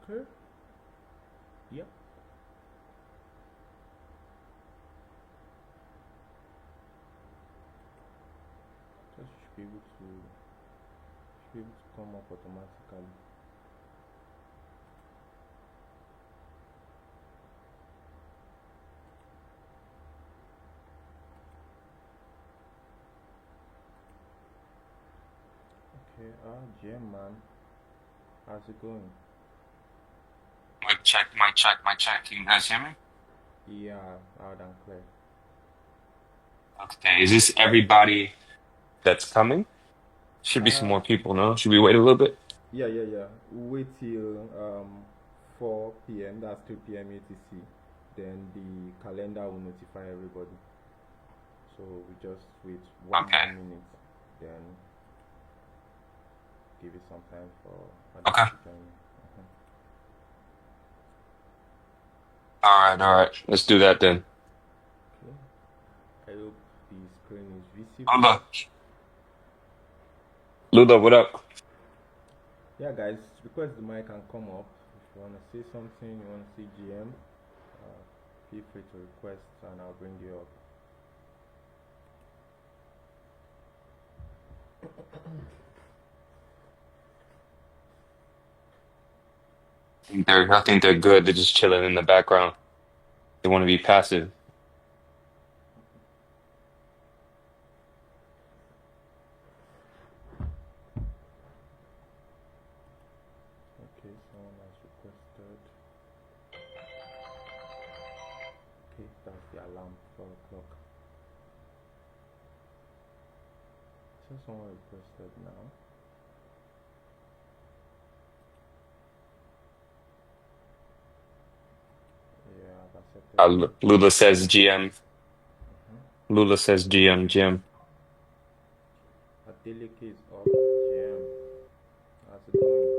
Okay. Yep. Just should be able to come up automatically. Okay, GM man, how's it going? Mic check, mic check, mic check. Can you guys hear me? Yeah, loud and clear. Okay. Is this everybody that's coming? Should be some Uh, more people, no? Should we wait a little bit? yeah. Wait till 4 p.m. That's 2 p.m. UTC. Then the calendar will notify everybody. So we just wait one Okay. more minute, then give it some time for others Okay. to join. All right. Let's do that then. Okay. I hope the screen is visible. Lula. Lula, what up? Yeah, guys, request the mic and come up. If you want to say something, you want to see GM, feel free to request and I'll bring you up. I think they're good. They're just chilling in the background. They want to be passive. Okay, someone has requested. Okay, that's the alarm, 4 o'clock. So someone requested now. Yeah, I've accepted the Lula request. says GM. Lula says GM, GM. Adeleke is up. GM, how's it going?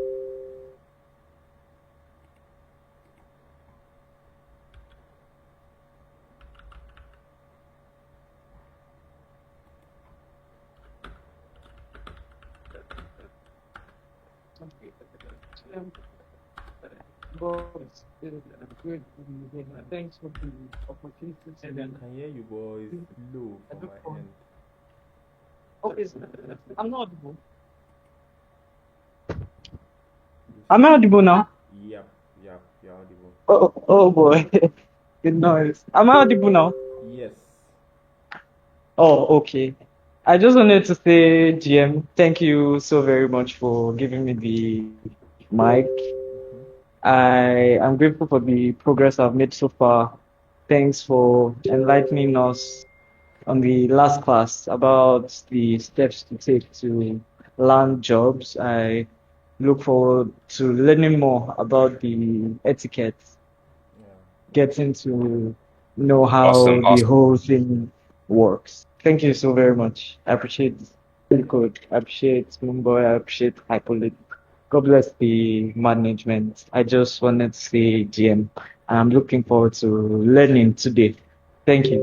Boys, good. Thanks for the opportunity. I can hear you, boys. Low I from look my for. end. Okay, I'm not audible. You Am I audible now? Yep, you're audible. Oh boy, good noise. Am I audible now? Yes. Oh, okay. I just wanted to say, GM, thank you so very much for giving me the mic. I am grateful for the progress I've made so far. Thanks for enlightening us on the last class about the steps to take to land jobs. I look forward to learning more about the etiquette, Yeah. getting to know how Awesome, the awesome. whole thing works. Thank you so very much. I appreciate hellicode. I appreciate Mumbai. I appreciate Hyperloop. God bless the management. I just wanted to say GM. I'm looking forward to learning today. Thank you.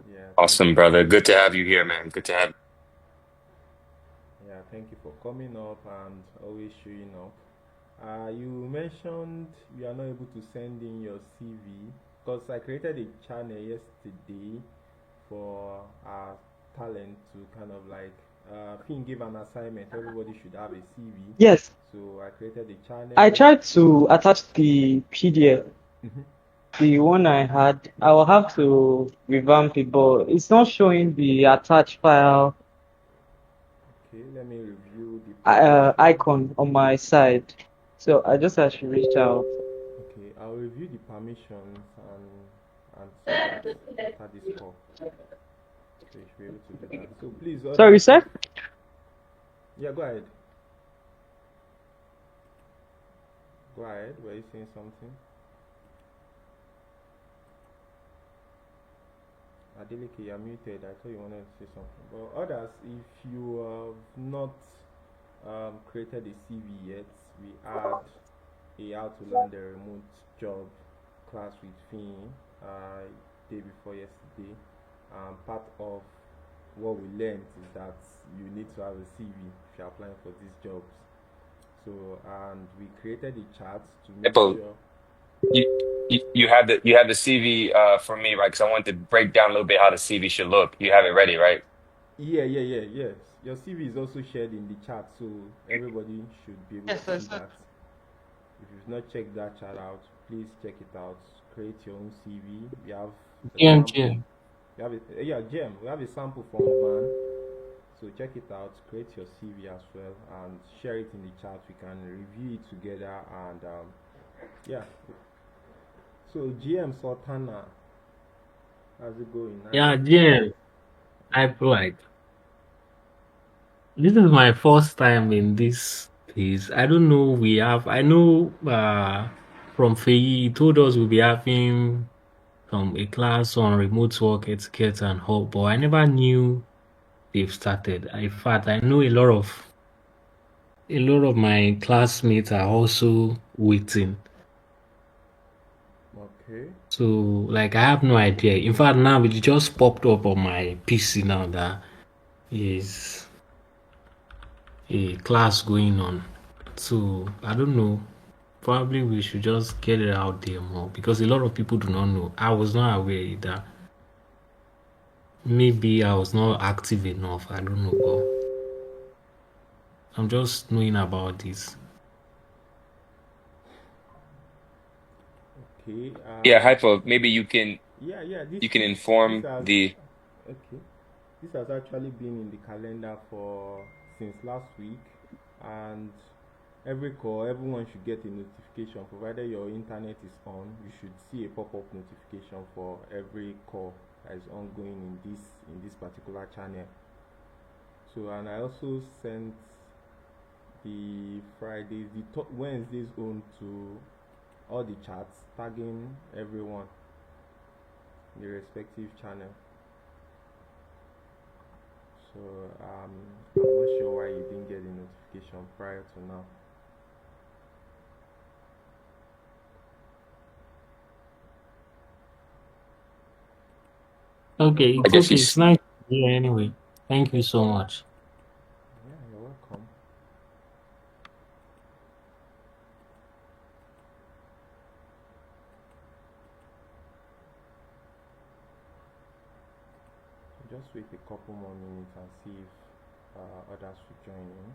Yeah, thank Awesome, you. brother. Good to have you here, man. Good to have Yeah, thank you for coming up and always showing up. You mentioned you are not able to send in your CV because I created a channel yesterday for our talent to kind of like Finn gave an assignment. Everybody should have a CV. Yes, So I created a I channel. tried to attach the PDF, Mhm. the one I had. I will have to revamp it, but it's not showing the attached file Okay, let me review the permission. icon on my side. So I just have to reach out. Okay, I'll review the permissions and see that after this call. So you should be able to do that. So please, Sorry, others, if sir? yeah, go ahead. Go ahead. Were you saying something? Adeleke, you're muted. I thought you wanted to say something. But others, if you have not created a CV yet, we had a how to land a remote job class with Finn day before yesterday. Part of what we learned is that you need to have a CV if you're applying for these jobs. So and we created the charts to make Hypo, sure. you, you have the CV for me, right? Because I want to break down a little bit how the CV should look. You have it ready, right? Yes. Your CV is also shared in the chat, so everybody should be able to Yes, I see said. that. If you've not checked that chart out, please check it out. Create your own CV. We have a sample. GMG. We have a, yeah, Gem. We have a sample from Van. So check it out. Create your CV as well and share it in the chat. We can review it together and yeah. So GM Sultana, how's it going? Nice. Yeah, James, I like this is my first time in this place. I don't know. I know from Faye, he told us we'll be having a class on remote work etiquette and all, but I never knew they've started. In fact, I know a lot of my classmates are also waiting. Okay. So, like, I have no idea. In fact, now it just popped up on my PC now that is a class going on. So I don't know. Probably we should just get it out there more because a lot of people do not know. I was not aware either. Maybe I was not active enough. I don't know, but I'm just knowing about this. Okay. Yeah, Hypo, maybe Yeah. This you can this this inform has the okay. This has actually been in the calendar for since last week, and every call, everyone should get a notification. Provided your internet is on, you should see a pop-up notification for every call that is ongoing in this particular channel. So, and I also sent the Fridays, Wednesdays on to all the chats, tagging everyone in the respective channel. So, I'm not sure why you didn't get the notification prior to now. Okay, I it's guess okay. he's It's nice to hear anyway. Thank you so much. Yeah, you're welcome. Just wait a couple more minutes and see if others will join in.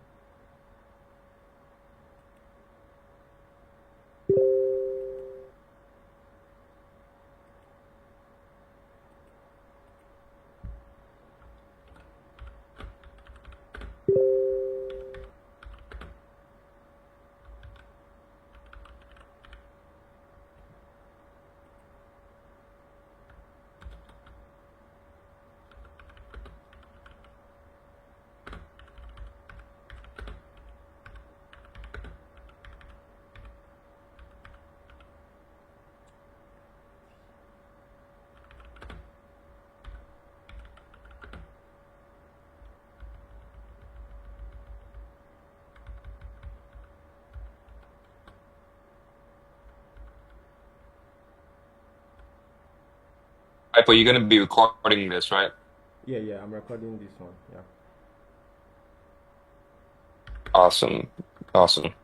Hypo, you're gonna be recording this, right? Yeah, I'm recording this one. Yeah. Awesome. Awesome.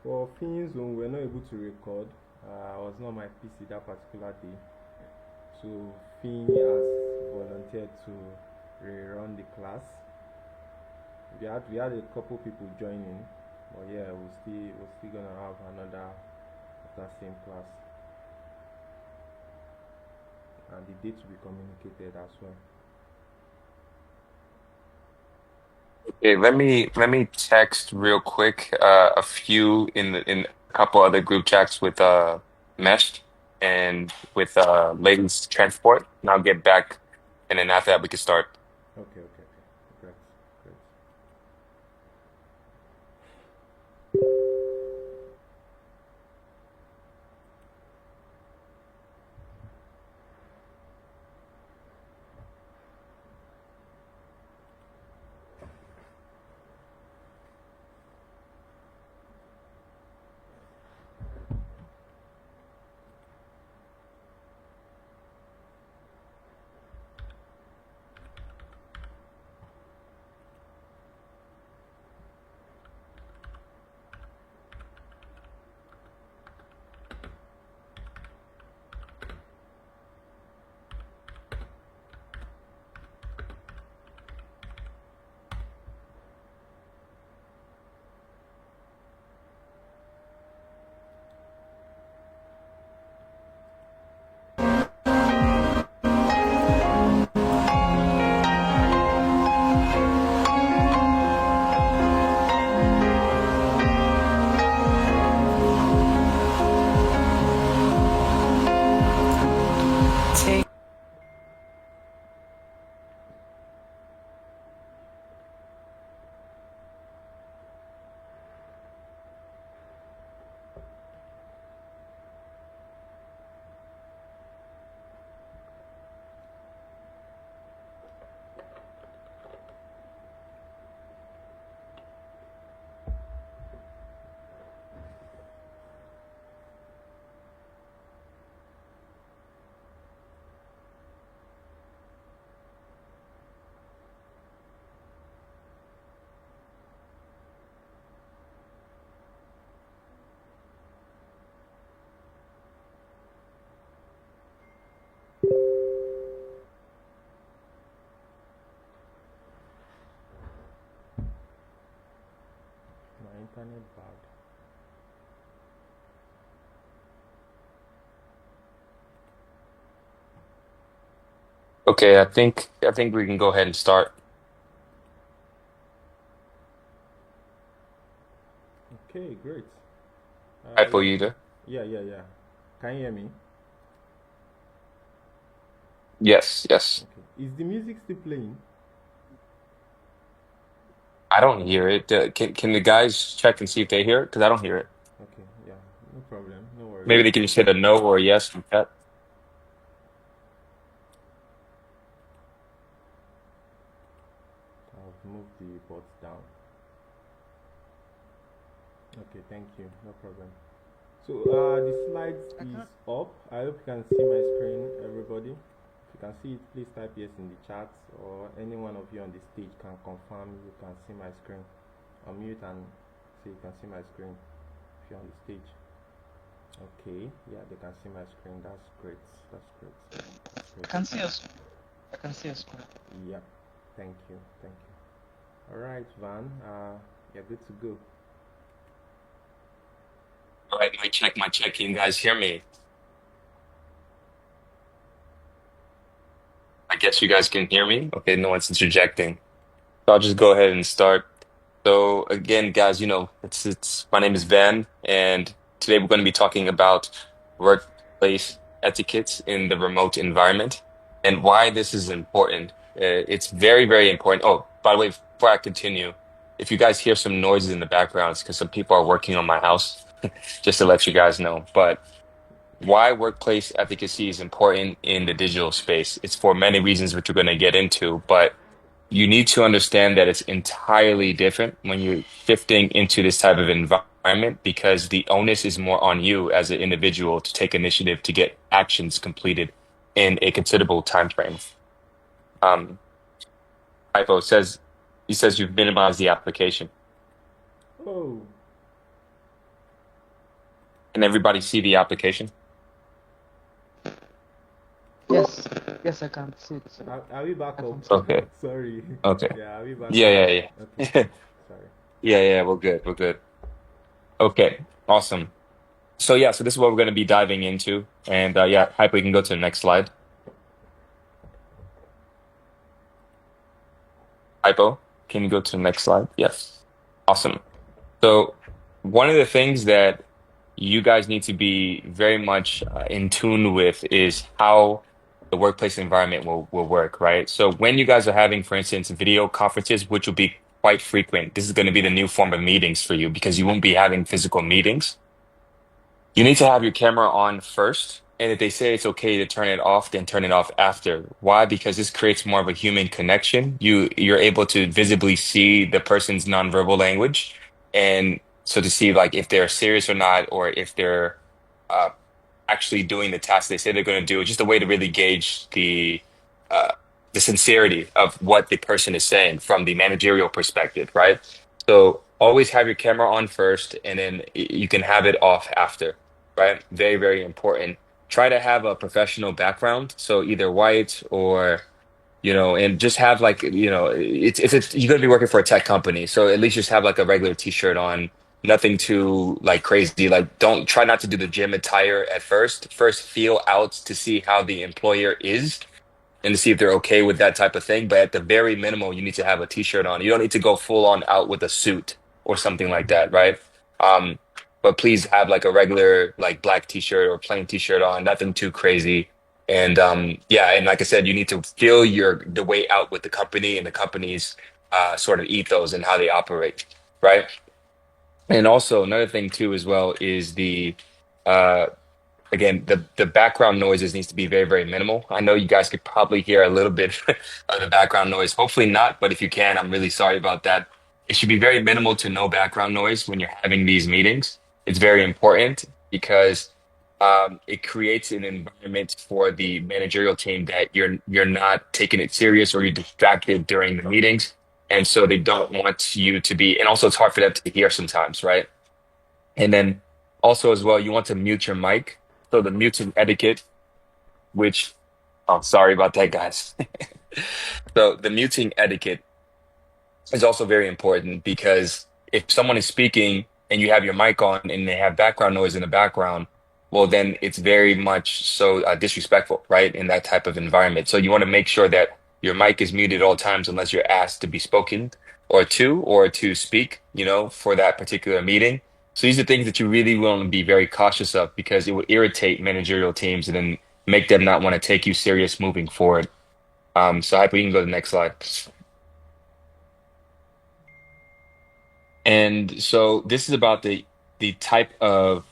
For Fin Zone, we're not able to record. I was not on my PC that particular day. So Fin has volunteered to rerun the class. We had a couple people joining, but yeah, we're still gonna have another of that same class, and the date will be communicated as well. Okay, let me text real quick a few in a couple other group chats with Mesh and with Ladies Transport, and I'll get back, and then after that we can start. Okay. Great, great. internet bad? Okay, I think we can go ahead and start. Okay, great. Hypo Let me. user. Yeah. Can you hear me? Yes, yes. Okay. Is the music still playing? I don't hear it. Can the guys check and see if they hear it? Because I don't hear it. Okay, yeah, no problem, no worries. Maybe they can just hit a no or a yes in chat. I've moved the bots down. Okay, thank you, no problem. So the slides is up. I hope you can see my screen, everybody. If you can see it, please type yes in the chat, or any one of you on the stage can confirm you can see my screen. Unmute and say you can see my screen if you're on the stage. Okay, yeah, they can see my screen. That's great. That's great. That's I great. can see us. I can see us. Yeah, thank you, thank you. All right, Van, you're good to go. All right, my check. Can you guys hear me? I guess you guys can hear me. Okay, no one's interjecting. So I'll just go ahead and start. So again, guys, it's my name is Van, and today we're going to be talking about workplace etiquette in the remote environment and why this is important. It's very, very important. Oh, by the way, before I continue, if you guys hear some noises in the background, it's because some people are working on my house, just to let you guys know. But why workplace efficacy is important in the digital space. It's for many reasons, which we're going to get into, but you need to understand that it's entirely different when you're shifting into this type of environment because the onus is more on you as an individual to take initiative to get actions completed in a considerable time frame. Um, Hypo says he says you've minimized the application. Oh, Can everybody see the application? Yes, yes, I can see it. are we back I up? can see it. Okay. Sorry. Okay. Yeah, are we back Yeah, up? yeah, Okay, yeah. sorry. Yeah, we're good. We're good. Okay, awesome. So yeah, so this is what we're going to be diving into. And yeah, Hypo, you can go to the next slide. Hypo, can you go to the next slide? Yes. Awesome. So one of the things that you guys need to be very much in tune with is how the workplace environment will work, right? So when you guys are having, for instance, video conferences, which will be quite frequent, this is going to be the new form of meetings for you because you won't be having physical meetings. You need to have your camera on first. And if they say it's okay to turn it off, then turn it off after. Why? Because this creates more of a human connection. You're able to visibly see the person's nonverbal language. And so to see like if they're serious or not, or if they're uh, actually doing the task they say they're going to do, just a way to really gauge uh, the sincerity of what the person is saying from the managerial perspective, right? So always have your camera on first, and then you can have it off after, right? Very, very important. Try to have a professional background, so either white or and just have like, you're gonna be working for a tech company, so at least just have like a regular t-shirt on, nothing too like crazy. Like don't try not to do the gym attire at first. First feel out to see how the employer is and to see if they're okay with that type of thing. But at the very minimal, you need to have a t-shirt on. You don't need to go full on out with a suit or something like that, right? Um, but please have like a regular like black t-shirt or plain t-shirt on, nothing too crazy. And yeah, and like I said, you need to feel the way out with the company and the company's sort of ethos and how they operate, right? And also another thing too as well is the uh again, the background noises needs to be very, very minimal. I know you guys could probably hear a little bit of the background noise. Hopefully not, but if you can, I'm really sorry about that. It should be very minimal to no background noise when you're having these meetings. It's very important because it creates an environment for the managerial team that you're not taking it serious or you're distracted during the meetings. And so they don't want you to be, and also it's hard for them to hear sometimes, right? And then also as well, you want to mute your mic. So the muting etiquette, which I'm sorry about that, guys. So the muting etiquette is also very important because if someone is speaking and you have your mic on and they have background noise in the background, well, then it's very much so disrespectful, right? In that type of environment. So you want to make sure that your mic is muted at all times unless you're asked to be spoken or to speak, for that particular meeting. So these are things that you really want to be very cautious of because it will irritate managerial teams and then make them not want to take you serious moving forward. So Hype, we can go to the next slide. And so this is about the type of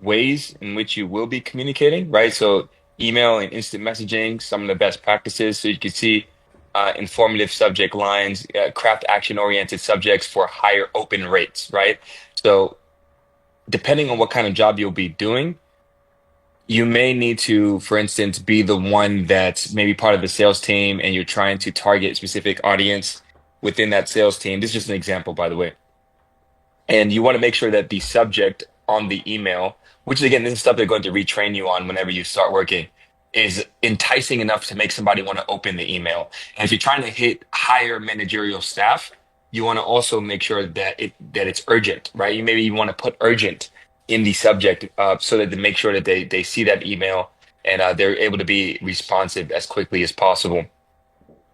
ways in which you will be communicating, right? So email and instant messaging, some of the best practices. So you can see informative subject lines, craft action-oriented subjects for higher open rates, right? So depending on what kind of job you'll be doing, you may need to, for instance, be the one that's maybe part of the sales team and you're trying to target a specific audience within that sales team. This is just an example, by the way. And you want to make sure that the subject on the email, which is again, this is stuff they're going to retrain you on whenever you start working, is enticing enough to make somebody want to open the email. And if you're trying to hit higher managerial staff, you want to also make sure that it's urgent, right? You want to put urgent in the subject so that to make sure that they see that email and they're able to be responsive as quickly as possible.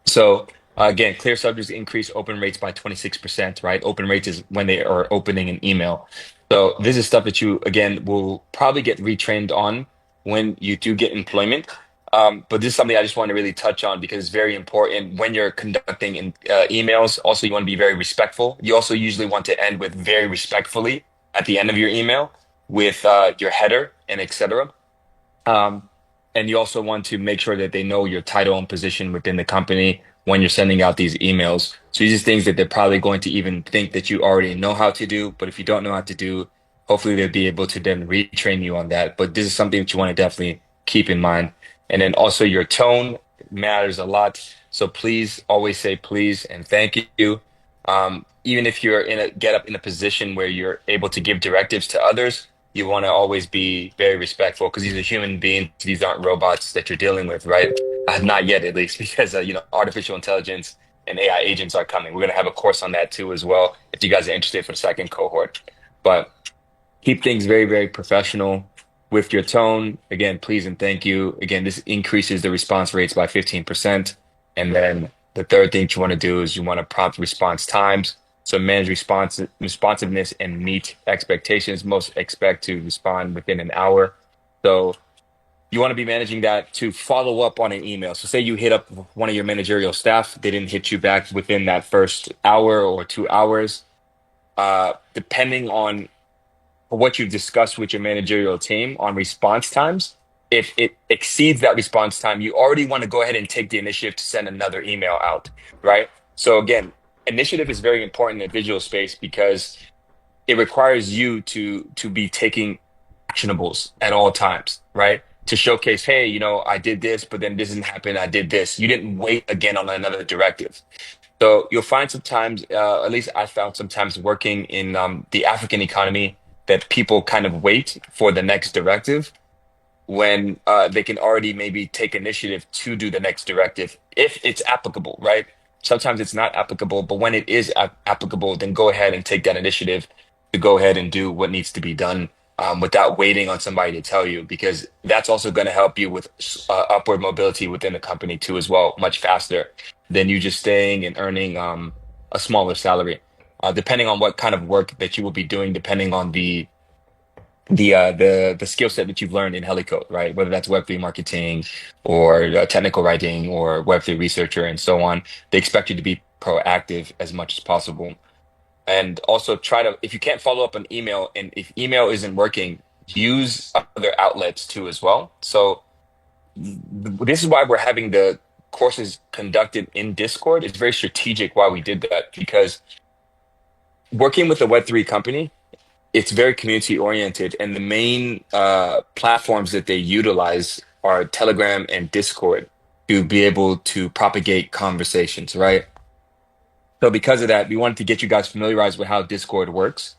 So again, clear subjects increase open rates by 26%, right? Open rates is when they are opening an email. So this is stuff that you, again, will probably get retrained on when you do get employment. But this is something I just want to really touch on because it's very important when you're conducting emails. Also, you want to be very respectful. You also usually want to end with very respectfully at the end of your email with your header and etc. And you also want to make sure that they know your title and position within the company when you're sending out these emails. So these are things that they're probably going to even think that you already know how to do. But if you don't know how to do, hopefully they'll be able to then retrain you on that. But this is something that you want to definitely keep in mind. And then also your tone matters a lot. So please always say please and thank you. Even if you're get up in a position where you're able to give directives to others, you want to always be very respectful because these are human beings. These aren't robots that you're dealing with, right? Not yet, at least, because artificial intelligence and AI agents are coming. We're going to have a course on that too, as well, if you guys are interested for the second cohort. But keep things very, very professional with your tone. Again, please and thank you. Again, this increases the response rates by 15%. And then the third thing you want to do is you want to prompt response times. So manage responsiveness and meet expectations. Most expect to respond within an hour. So you want to be managing that to follow up on an email. So say you hit up one of your managerial staff, they didn't hit you back within that first hour or 2 hours. Depending on what you've discussed with your managerial team on response times, if it exceeds that response time, you already want to go ahead and take the initiative to send another email out, right? So again, initiative is very important in the visual space because it requires you to be taking actionables at all times, right? To showcase, hey, I did this, but then this didn't happen. I did this. You didn't wait again on another directive. So you'll find sometimes, at least I found sometimes working in the African economy, that people kind of wait for the next directive when they can already maybe take initiative to do the next directive if it's applicable, right? Sometimes it's not applicable, but when it is applicable, then go ahead and take that initiative to go ahead and do what needs to be done without waiting on somebody to tell you, because that's also going to help you with upward mobility within the company too as well, much faster than you just staying and earning a smaller salary. Depending on what kind of work that you will be doing, depending on the skill set that you've learned in Hellicode, right? Whether that's Web3 marketing or technical writing or Web3 researcher and so on, they expect you to be proactive as much as possible. And also try to, if you can't follow up on email and if email isn't working, use other outlets too as well. So this is why we're having the courses conducted in Discord. It's very strategic why we did that, because working with a Web3 company, it's very community oriented, and the main platforms that they utilize are Telegram and Discord to be able to propagate conversations, right? So because of that, we wanted to get you guys familiarized with how Discord works,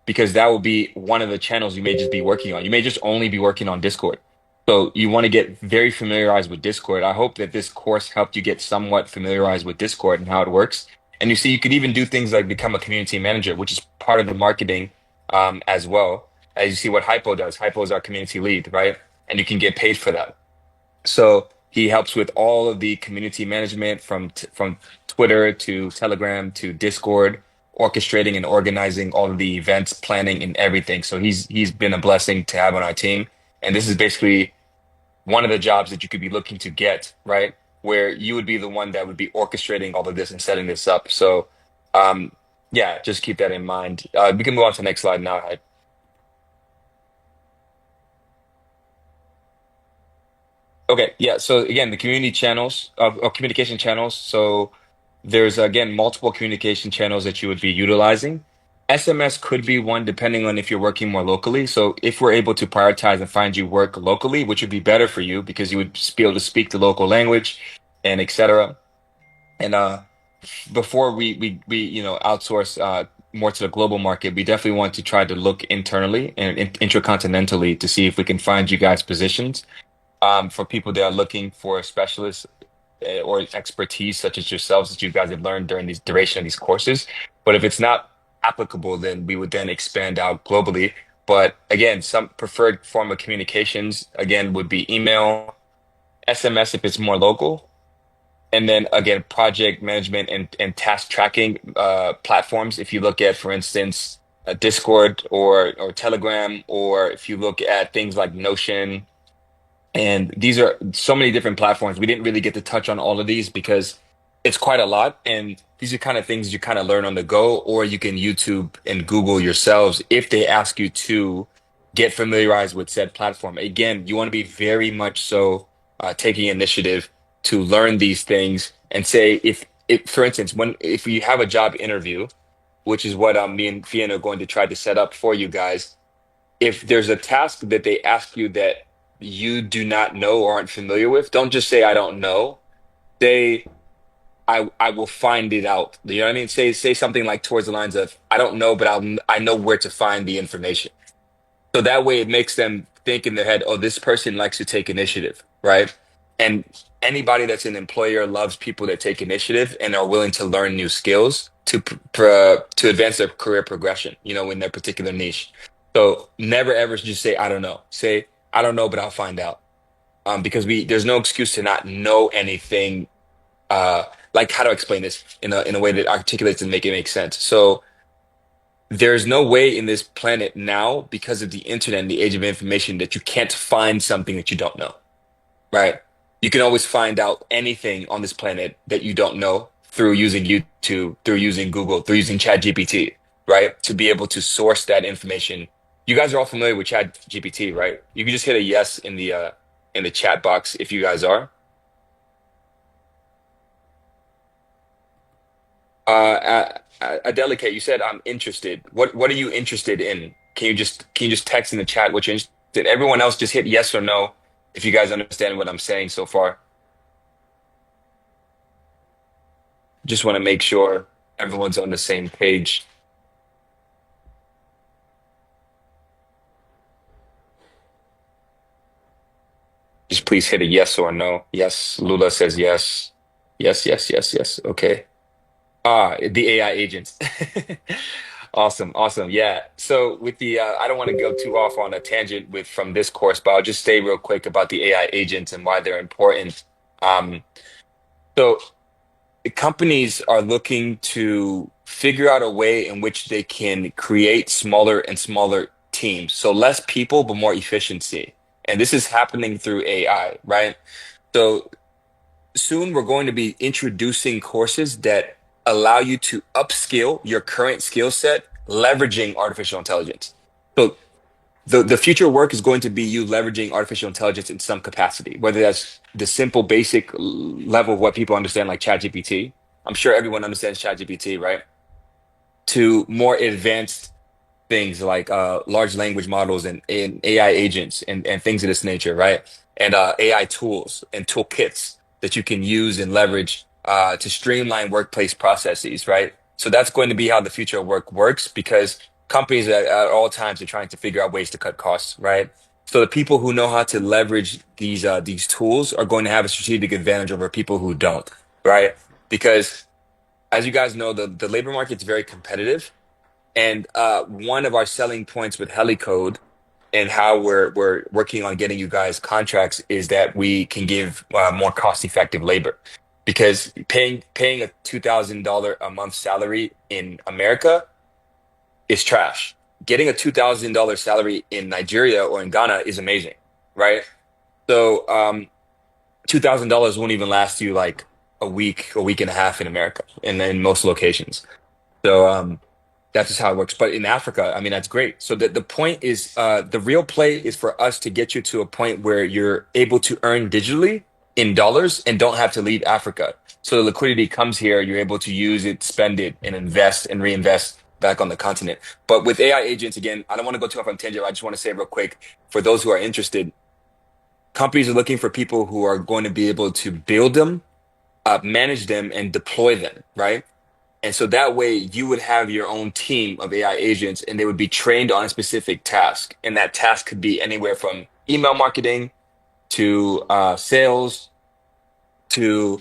because that will be one of the channels you may just be working on. You may just only be working on Discord. So you want to get very familiarized with Discord. I hope that this course helped you get somewhat familiarized with Discord and how it works. And you see, you could even do things like become a community manager, which is part of the marketing as well. As you see what Hypo does. Hypo is our community lead, right? And you can get paid for that. So he helps with all of the community management from Twitter to Telegram to Discord, orchestrating and organizing all of the events, planning and everything. So he's been a blessing to have on our team. And this is basically one of the jobs that you could be looking to get, right? Where you would be the one that would be orchestrating all of this and setting this up. So yeah, just keep that in mind. We can move on to the next slide now. Okay, yeah. So again, the community channels or communication channels. So there's again multiple communication channels that you would be utilizing. SMS could be one depending on if you're working more locally. So if we're able to prioritize and find you work locally, which would be better for you because you would just be able to speak the local language and etc. And before we outsource more to the global market, we definitely want to try to look internally and intercontinentally to see if we can find you guys positions for people that are looking for specialists or expertise such as yourselves that you guys have learned during the duration of these courses. But if it's not applicable, then we would then expand out globally. But again, some preferred form of communications, again, would be email, SMS if it's more local. And then again, project management and task tracking platforms. If you look at, for instance, Discord or Telegram, or if you look at things like Notion, and these are so many different platforms. We didn't really get to touch on all of these because it's quite a lot. And these are kind of things you kind of learn on the go, or you can YouTube and Google yourselves if they ask you to get familiarized with said platform. Again, you want to be very much so taking initiative to learn these things and say, if for instance, if you have a job interview, which is what me and Fian are going to try to set up for you guys, if there's a task that they ask you that you do not know or aren't familiar with, don't just say I don't know. Say I will find it out. You know what I mean? Say something like towards the lines of I don't know, but I know where to find the information. So that way it makes them think in their head, oh, this person likes to take initiative, right? And anybody that's an employer loves people that take initiative and are willing to learn new skills to advance their career progression, in their particular niche. So never ever just say, I don't know. Say, I don't know, but I'll find out. Because there's no excuse to not know anything. Like how to explain this in a way that articulates and make it make sense. So there's no way in this planet now, because of the internet and the age of information, that you can't find something that you don't know, right? You can always find out anything on this planet that you don't know through using YouTube, through using Google, through using ChatGPT, right? To be able to source that information. You guys are all familiar with ChatGPT, right? You can just hit a yes in the chat box if you guys are. Adelicate, you said I'm interested. What are you interested in? Can you just text in the chat what you're interested in? Everyone else just hit yes or no if you guys understand what I'm saying so far. Just want to make sure everyone's on the same page. Just please hit a yes or a no. Yes, Lula says yes. Yes, yes, yes, yes. Okay. The AI agents. Awesome, awesome. Yeah. So with I don't want to go too off on a tangent from this course, but I'll just stay real quick about the AI agents and why they're important. Um, so the companies are looking to figure out a way in which they can create smaller and smaller teams. So less people, but more efficiency. And this is happening through AI, right? So soon we're going to be introducing courses that allow you to upskill your current skill set, leveraging artificial intelligence. So the future work is going to be you leveraging artificial intelligence in some capacity, whether that's the simple basic level of what people understand, like ChatGPT. I'm sure everyone understands ChatGPT, right? To more advanced things like large language models and AI agents and things of this nature, right? And AI tools and toolkits that you can use and leverage to streamline workplace processes, right? So that's going to be how the future of work works, because companies at all times are trying to figure out ways to cut costs, right? So the people who know how to leverage these tools are going to have a strategic advantage over people who don't, right? Because as you guys know, the labor market's very competitive. And one of our selling points with Helicode and how we're working on getting you guys contracts is that we can give more cost-effective labor. Because paying a $2,000 a month salary in America is trash. Getting a $2,000 salary in Nigeria or in Ghana is amazing, right? So $2,000 won't even last you like a week and a half in America, and in most locations. So that's just how it works. But in Africa, I mean, that's great. So the point is, the real play is for us to get you to a point where you're able to earn digitally in dollars and don't have to leave Africa. So the liquidity comes here, you're able to use it, spend it, and invest and reinvest back on the continent. But with AI agents, again, I don't want to go too off on tangent. I just want to say real quick, for those who are interested, companies are looking for people who are going to be able to build them, manage them, and deploy them, right? And so that way you would have your own team of AI agents and they would be trained on a specific task. And that task could be anywhere from email marketing to sales to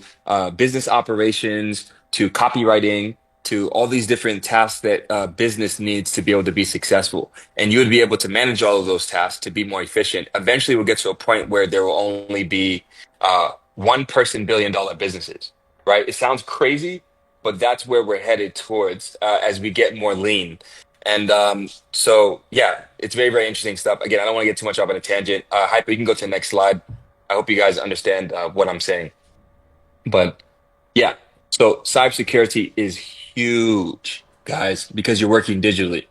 business operations to copywriting to all these different tasks that business needs to be able to be successful. And you would be able to manage all of those tasks to be more efficient. Eventually, we'll get to a point where there will only be one person $1 billion businesses, right? It sounds crazy, but that's where we're headed towards as we get more lean. And so, yeah, it's very, very interesting stuff. Again, I don't want to get too much off on a tangent. Hyper, you can go to the next slide. I hope you guys understand what I'm saying. But yeah, so cybersecurity is huge, guys, because you're working digitally.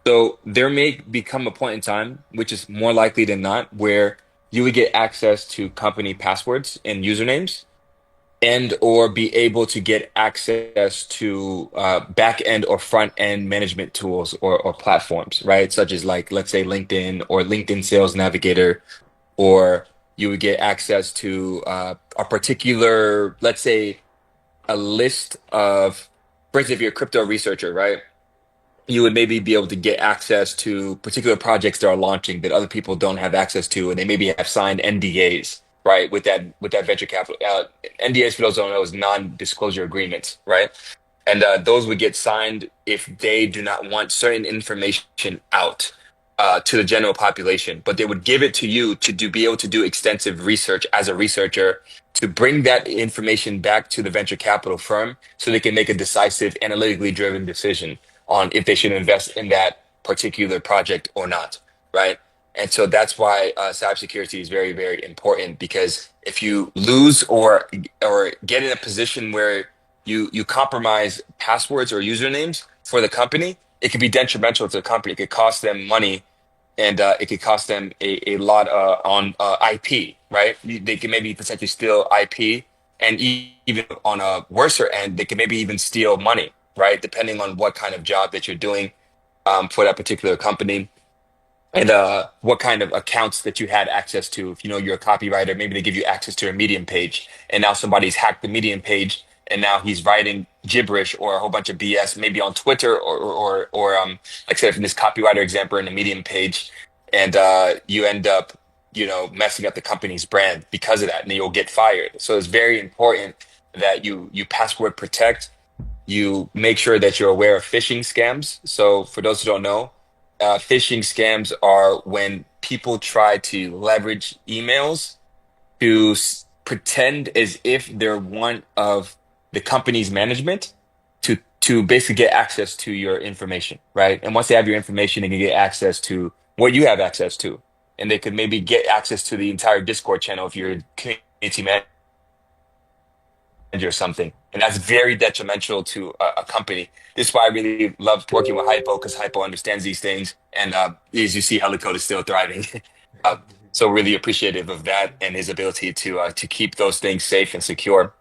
So there may become a point in time, which is more likely than not, where you would get access to company passwords and usernames and or be able to get access to back end or front end management tools or platforms, right? Such as like, let's say LinkedIn or LinkedIn Sales Navigator, or you would get access to a particular, let's say, a list of, for instance, if you're a crypto researcher, right? You would maybe be able to get access to particular projects that are launching that other people don't have access to, and they maybe have signed NDAs, right? With that venture capital. NDAs, for those who don't know, is non-disclosure agreements, right? And those would get signed if they do not want certain information out to the general population, but they would give it to you to be able to do extensive research as a researcher to bring that information back to the venture capital firm so they can make a decisive, analytically driven decision on if they should invest in that particular project or not, right? And so that's why cybersecurity is very, very important, because if you lose or get in a position where you compromise passwords or usernames for the company, it could be detrimental to the company. It could cost them money, and it could cost them a lot on IP, right? They can maybe potentially steal IP, and even on a worser end, they can maybe even steal money, right? Depending on what kind of job that you're doing for that particular company, and what kind of accounts that you had access to. If you know you're a copywriter, maybe they give you access to a Medium page, and now somebody's hacked the Medium page, and now he's writing gibberish or a whole bunch of BS, maybe on Twitter or like I said, in this copywriter example in the Medium page, and you end up, messing up the company's brand because of that, and you'll get fired. So it's very important that you password protect. You make sure that you're aware of phishing scams. So for those who don't know, phishing scams are when people try to leverage emails to pretend as if they're one of the company's management to basically get access to your information, right? And once they have your information, they can get access to what you have access to. And they could maybe get access to the entire Discord channel if you're a community manager or something. And that's very detrimental to a company. This is why I really love working with Hypo, because Hypo understands these things. And as you see, Helicode is still thriving. uh, so really appreciative of that and his ability to keep those things safe and secure.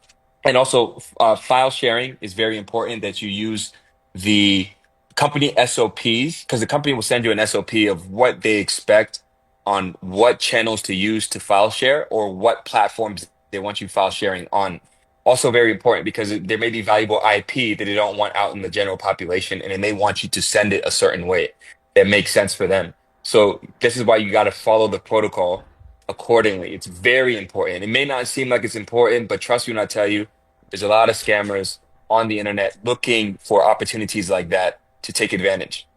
And also, file sharing is very important, that you use the company SOPs, because the company will send you an SOP of what they expect on what channels to use to file share or what platforms they want you file sharing on. Also very important, because there may be valuable IP that they don't want out in the general population, and they may want you to send it a certain way that makes sense for them. So this is why you got to follow the protocol accordingly. It's very important. It may not seem like it's important, but trust me when I tell you, there's a lot of scammers on the internet looking for opportunities like that to take advantage.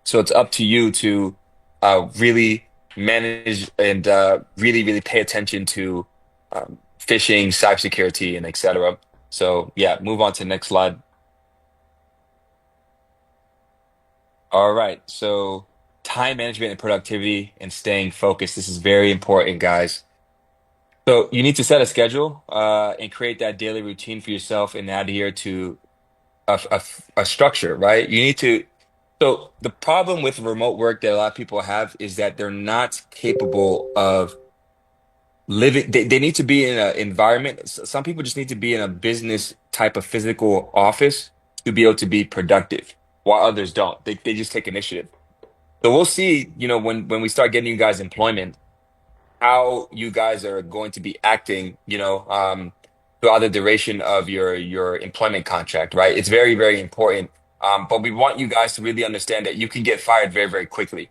So it's up to you to really manage and really, really pay attention to phishing, cybersecurity, and etc. So yeah, move on to the next slide. All right. So time management and productivity and staying focused. This is very important, guys. So you need to set a schedule and create that daily routine for yourself and adhere to a structure, right? You need to. So the problem with remote work that a lot of people have is that they're not capable of living. They need to be in an environment. Some people just need to be in a business type of physical office to be able to be productive, while others don't. They just take initiative. So we'll see, when we start getting you guys employment, how you guys are going to be acting, throughout the duration of your employment contract, right? It's very, very important. But we want you guys to really understand that you can get fired very, very quickly.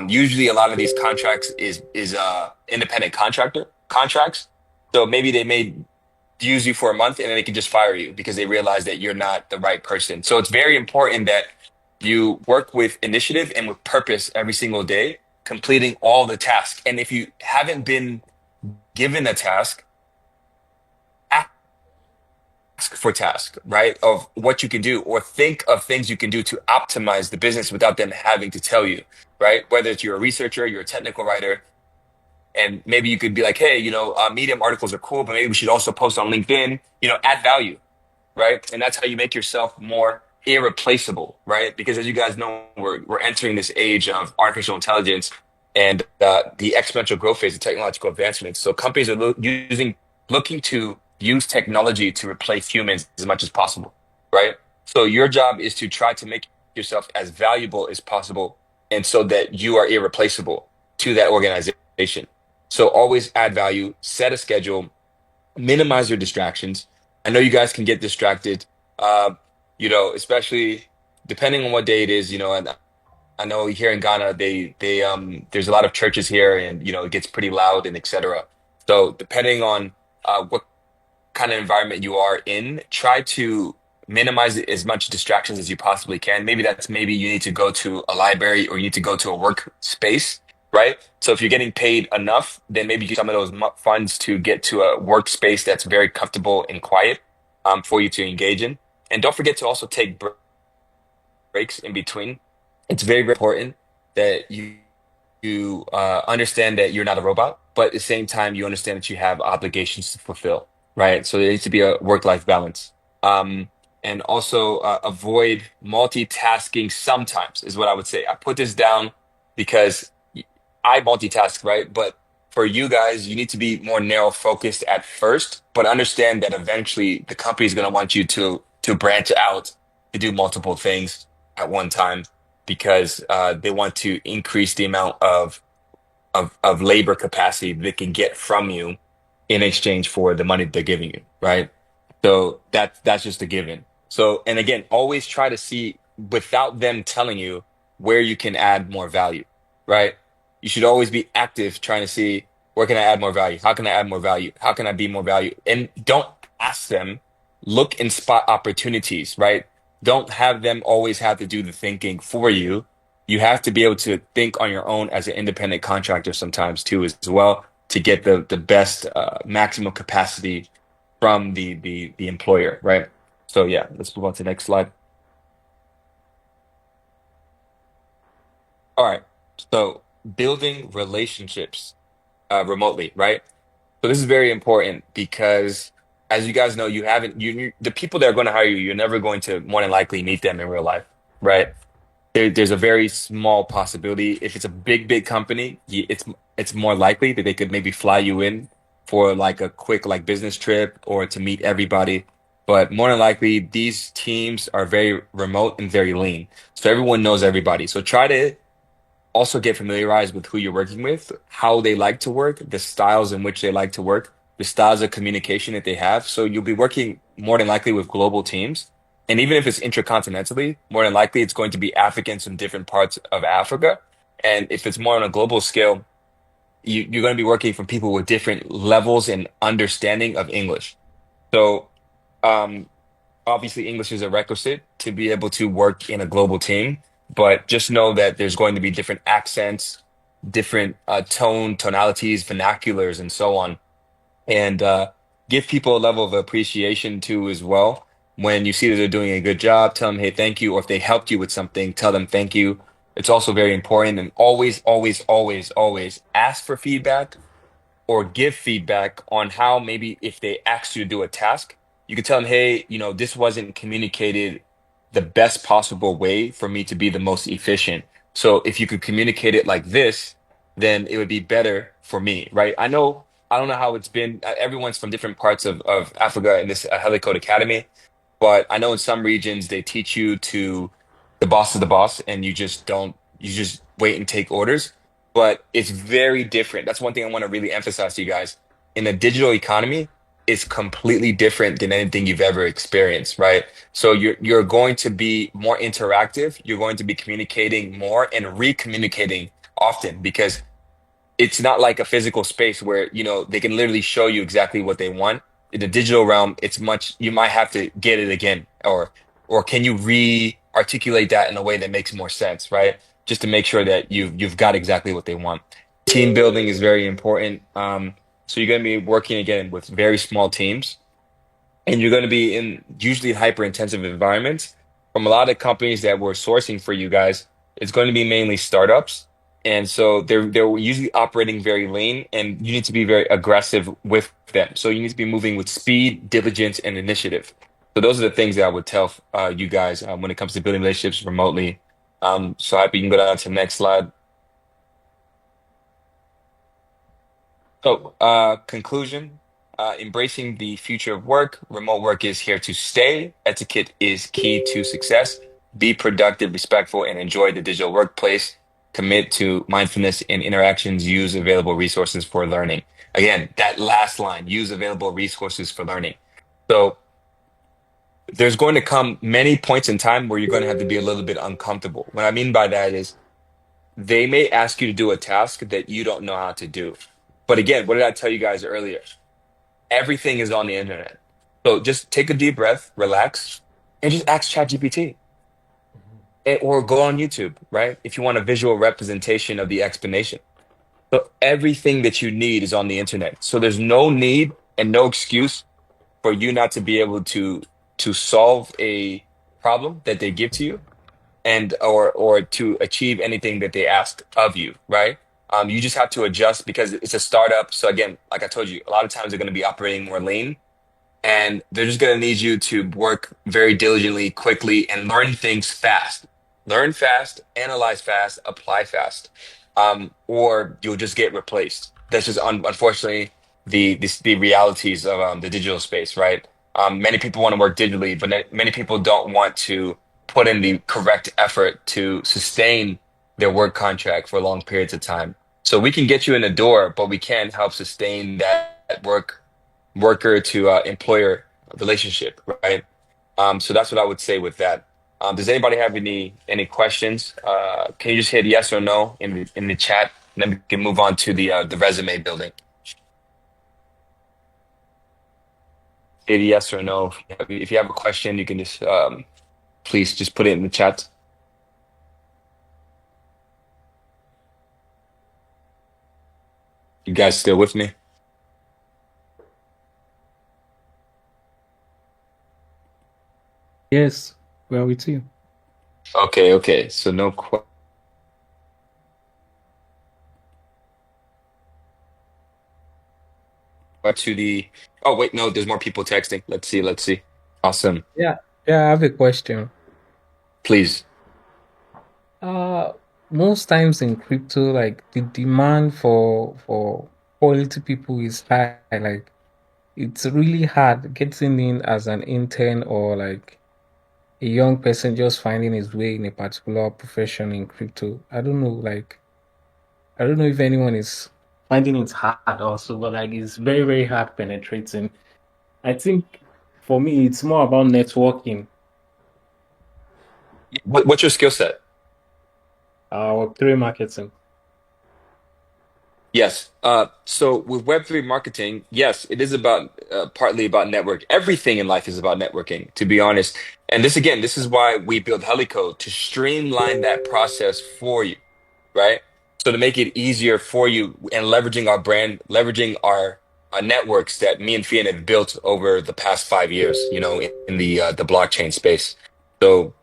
Usually a lot of these contracts is independent contractor contracts. So maybe they may use you for a month and then they can just fire you because they realize that you're not the right person. So it's very important that you work with initiative and with purpose every single day, completing all the tasks. And if you haven't been given a task, ask for task, right? Of what you can do, or think of things you can do to optimize the business without them having to tell you, right? Whether it's you're a researcher, you're a technical writer, and maybe you could be like, hey, Medium articles are cool, but maybe we should also post on LinkedIn, add value, right? And that's how you make yourself more irreplaceable, right? Because as you guys know, we're entering this age of artificial intelligence and the exponential growth phase of technological advancements. So companies are looking to use technology to replace humans as much as possible, right? So your job is to try to make yourself as valuable as possible, and so that you are irreplaceable to that organization. So always add value, set a schedule, minimize your distractions. I know you guys can get distracted, especially depending on what day it is, and I know here in Ghana, there's a lot of churches here and, it gets pretty loud and etc. So depending on what kind of environment you are in, try to minimize as much distractions as you possibly can. Maybe you need to go to a library or you need to go to a workspace, right? So if you're getting paid enough, then maybe use some of those funds to get to a workspace that's very comfortable and quiet for you to engage in. And don't forget to also take breaks in between. It's very, very important that you understand that you're not a robot, but at the same time, you understand that you have obligations to fulfill, right? So there needs to be a work-life balance. And also avoid multitasking sometimes is what I would say. I put this down because I multitask, right? But for you guys, you need to be more narrow focused at first, but understand that eventually the company is going to want you to branch out to do multiple things at one time because they want to increase the amount of labor capacity they can get from you in exchange for the money they're giving you, right? So that's just a given. So, and again, always try to see without them telling you where you can add more value, right? You should always be active trying to see where can I add more value? How can I add more value? How can I be more value? And don't ask them, look and spot opportunities, right? Don't have them always have to do the thinking for you. You have to be able to think on your own as an independent contractor sometimes too, as well, to get the best maximum capacity from the employer, right? So yeah, let's move on to the next slide. All right. So building relationships remotely, right? So this is very important because as you guys know, the people that are going to hire you, you're never going to more than likely meet them in real life, right? There's a very small possibility. If it's a big company, it's more likely that they could maybe fly you in for like a quick like business trip or to meet everybody. But more than likely, these teams are very remote and very lean. So everyone knows everybody. So try to also get familiarized with who you're working with, how they like to work, the styles in which they like to work, the styles of communication that they have. So you'll be working more than likely with global teams. And even if it's intercontinentally, more than likely it's going to be Africans from different parts of Africa. And if it's more on a global scale, you're going to be working from people with different levels and understanding of English. So, um, obviously English is a requisite to be able to work in a global team, but just know that there's going to be different accents, different tonalities, vernaculars, and so on. And give people a level of appreciation too as well. When you see that they're doing a good job, tell them, hey, thank you. Or if they helped you with something, tell them thank you. It's also very important. And always, always, always, always ask for feedback or give feedback on how maybe if they ask you to do a task, you could tell them, hey, this wasn't communicated the best possible way for me to be the most efficient. So if you could communicate it like this, then it would be better for me, right? I don't know how it's been. Everyone's from different parts of Africa in this Hellicode Academy. But I know in some regions they teach you to the boss is the boss, and you just wait and take orders. But it's very different. That's one thing I want to really emphasize to you guys. In a digital economy, it's completely different than anything you've ever experienced, right? So you're going to be more interactive. You're going to be communicating more and re-communicating often because it's not like a physical space where, they can literally show you exactly what they want. In the digital realm, it's much, you might have to get it again, or can you re-articulate that in a way that makes more sense, right? Just to make sure that you've got exactly what they want. Team building is very important. So you're going to be working again with very small teams and you're going to be in usually hyper intensive environments from a lot of companies that were sourcing for you guys. It's going to be mainly startups, and so they're usually operating very lean, and you need to be very aggressive with them. So you need to be moving with speed, diligence, and initiative. So those are the things that I would tell you guys when it comes to building relationships remotely. So happy you can go down to the next slide. So, conclusion, embracing the future of work. Remote work is here to stay. Etiquette is key to success. Be productive, respectful, and enjoy the digital workplace. Commit to mindfulness and interactions. Use available resources for learning. Again, that last line, use available resources for learning. So, there's going to come many points in time where you're going to have to be a little bit uncomfortable. What I mean by that is they may ask you to do a task that you don't know how to do. But again, what did I tell you guys earlier? Everything is on the internet. So just take a deep breath, relax, and just ask ChatGPT or go on YouTube, right? If you want a visual representation of the explanation. So everything that you need is on the internet. So there's no need and no excuse for you not to be able to solve a problem that they give to you and or to achieve anything that they ask of you, right? You just have to adjust because it's a startup. So again, like I told you, a lot of times they're going to be operating more lean and they're just going to need you to work very diligently, quickly, and learn things fast. Learn fast, analyze fast, apply fast, or you'll just get replaced. That's just unfortunately the realities of the digital space, right? Many people want to work digitally, but many people don't want to put in the correct effort to sustain their work contract for long periods of time. So we can get you in the door, but we can't help sustain that worker to employer relationship, right? So that's what I would say with that. Does anybody have any questions? Can you just hit yes or no in the chat, and then we can move on to the resume building. Hit yes or no. If you have a question, you can just please just put it in the chat. You guys still with me? Yes, we're with you. Okay, okay. So no to the. Oh wait, no. There's more people texting. Let's see. Let's see. Awesome. Yeah, I have a question. Please. Uh, Most times in crypto, like the demand for quality people is high. Like it's really hard getting in as an intern or like a young person just finding his way in a particular profession in crypto. I don't know if anyone is finding it hard also, but like it's very, very hard penetrating. I think for me, it's more about networking. What's your skill set? Web3 marketing. Yes. So with Web3 marketing, yes, it is about partly about network. Everything in life is about networking, to be honest. And this is why we build Helicode to streamline that process for you, right? So to make it easier for you and leveraging our brand, leveraging our networks that me and Fian have built over the past 5 years, in the blockchain space. So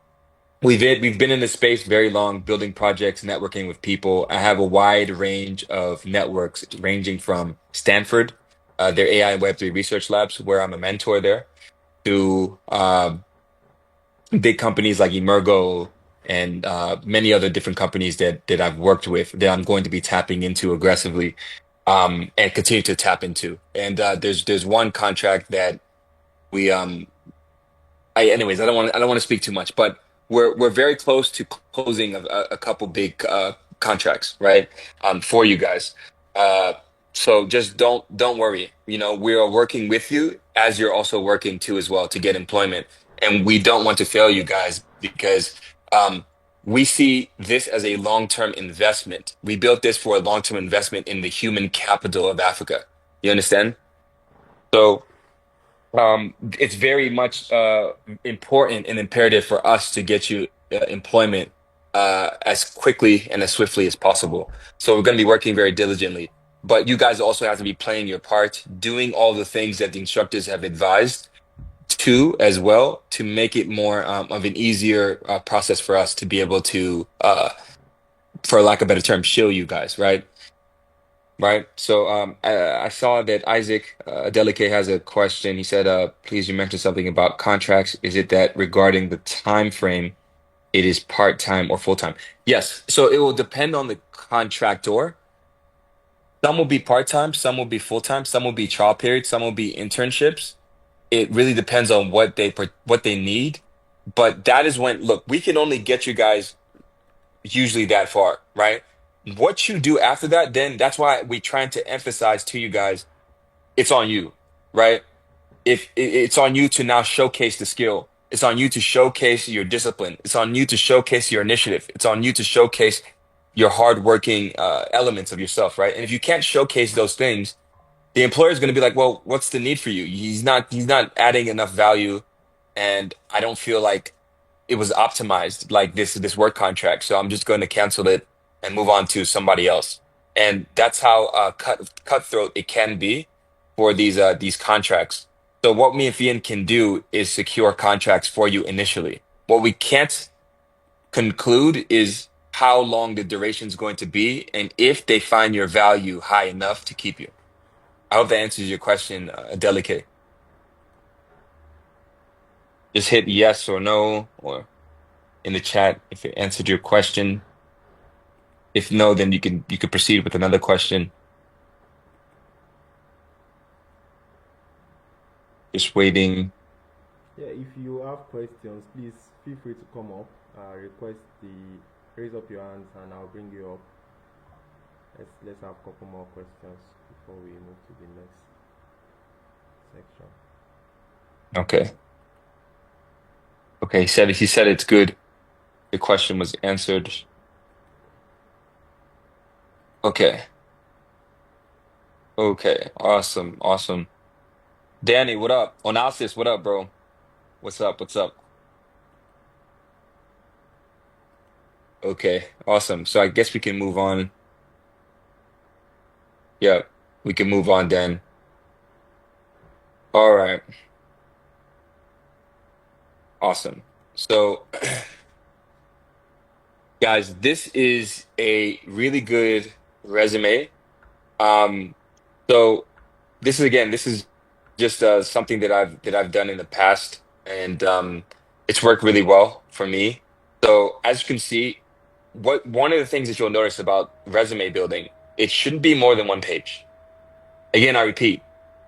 we've been in this space very long, building projects, networking with people. I have a wide range of networks, ranging from Stanford, their AI and Web3 research labs, where I'm a mentor there, to big companies like Emergo and many other different companies that I've worked with that I'm going to be tapping into aggressively, and continue to tap into. And there's one contract that we anyways, I don't want to speak too much, but we're very close to closing a couple big contracts, right? For you guys. Uh, so just don't worry. We are working with you as you're also working too as well to get employment, and we don't want to fail you guys because um, we see this as a long-term investment. We built this for a long-term investment in the human capital of Africa. You understand? So it's very much important and imperative for us to get you employment as quickly and as swiftly as possible. So we're going to be working very diligently. But you guys also have to be playing your part, doing all the things that the instructors have advised to as well, to make it more of an easier process for us to be able to, for lack of a better term, shill you guys, right? Right. So I saw that Isaac Adeleke has a question. He said, please, you mentioned something about contracts. Is it that regarding the time frame, it is part-time or full-time? Yes. So it will depend on the contractor. Some will be part-time, some will be full-time, some will be trial periods, some will be internships. It really depends on what they need. But that is when, look, we can only get you guys usually that far, right? What you do after that, then that's why we trying to emphasize to you guys, it's on you, right? If it's on you to now showcase the skill, it's on you to showcase your discipline, it's on you to showcase your initiative, it's on you to showcase your hardworking elements of yourself, right? And if you can't showcase those things, the employer is going to be like, well, what's the need for you? He's not adding enough value, and I don't feel like it was optimized like this work contract, so I'm just going to cancel it and move on to somebody else. And that's how cutthroat it can be for these contracts. So what me and Fian can do is secure contracts for you initially. What we can't conclude is how long the duration is going to be and if they find your value high enough to keep you. I hope that answers your question, Delicate. Just hit yes or no or in the chat if it answered your question. If no, then you can proceed with another question. Just waiting. Yeah, if you have questions, please feel free to come up. Raise up your hands and I'll bring you up. Let's have a couple more questions before we move to the next section. Okay. Okay, he said it's good. The question was answered. Okay. Okay. Awesome. Awesome. Danny, what up? Onassis, what up, bro? What's up? What's up? Okay. Awesome. So I guess we can move on. Yeah, we can move on then. All right. Awesome. So, guys, this is a really good resume. Um, so this is just something that I've done in the past, and it's worked really well for me. So, as you can see, what one of the things that you'll notice about resume building, it shouldn't be more than one page. Again, I repeat,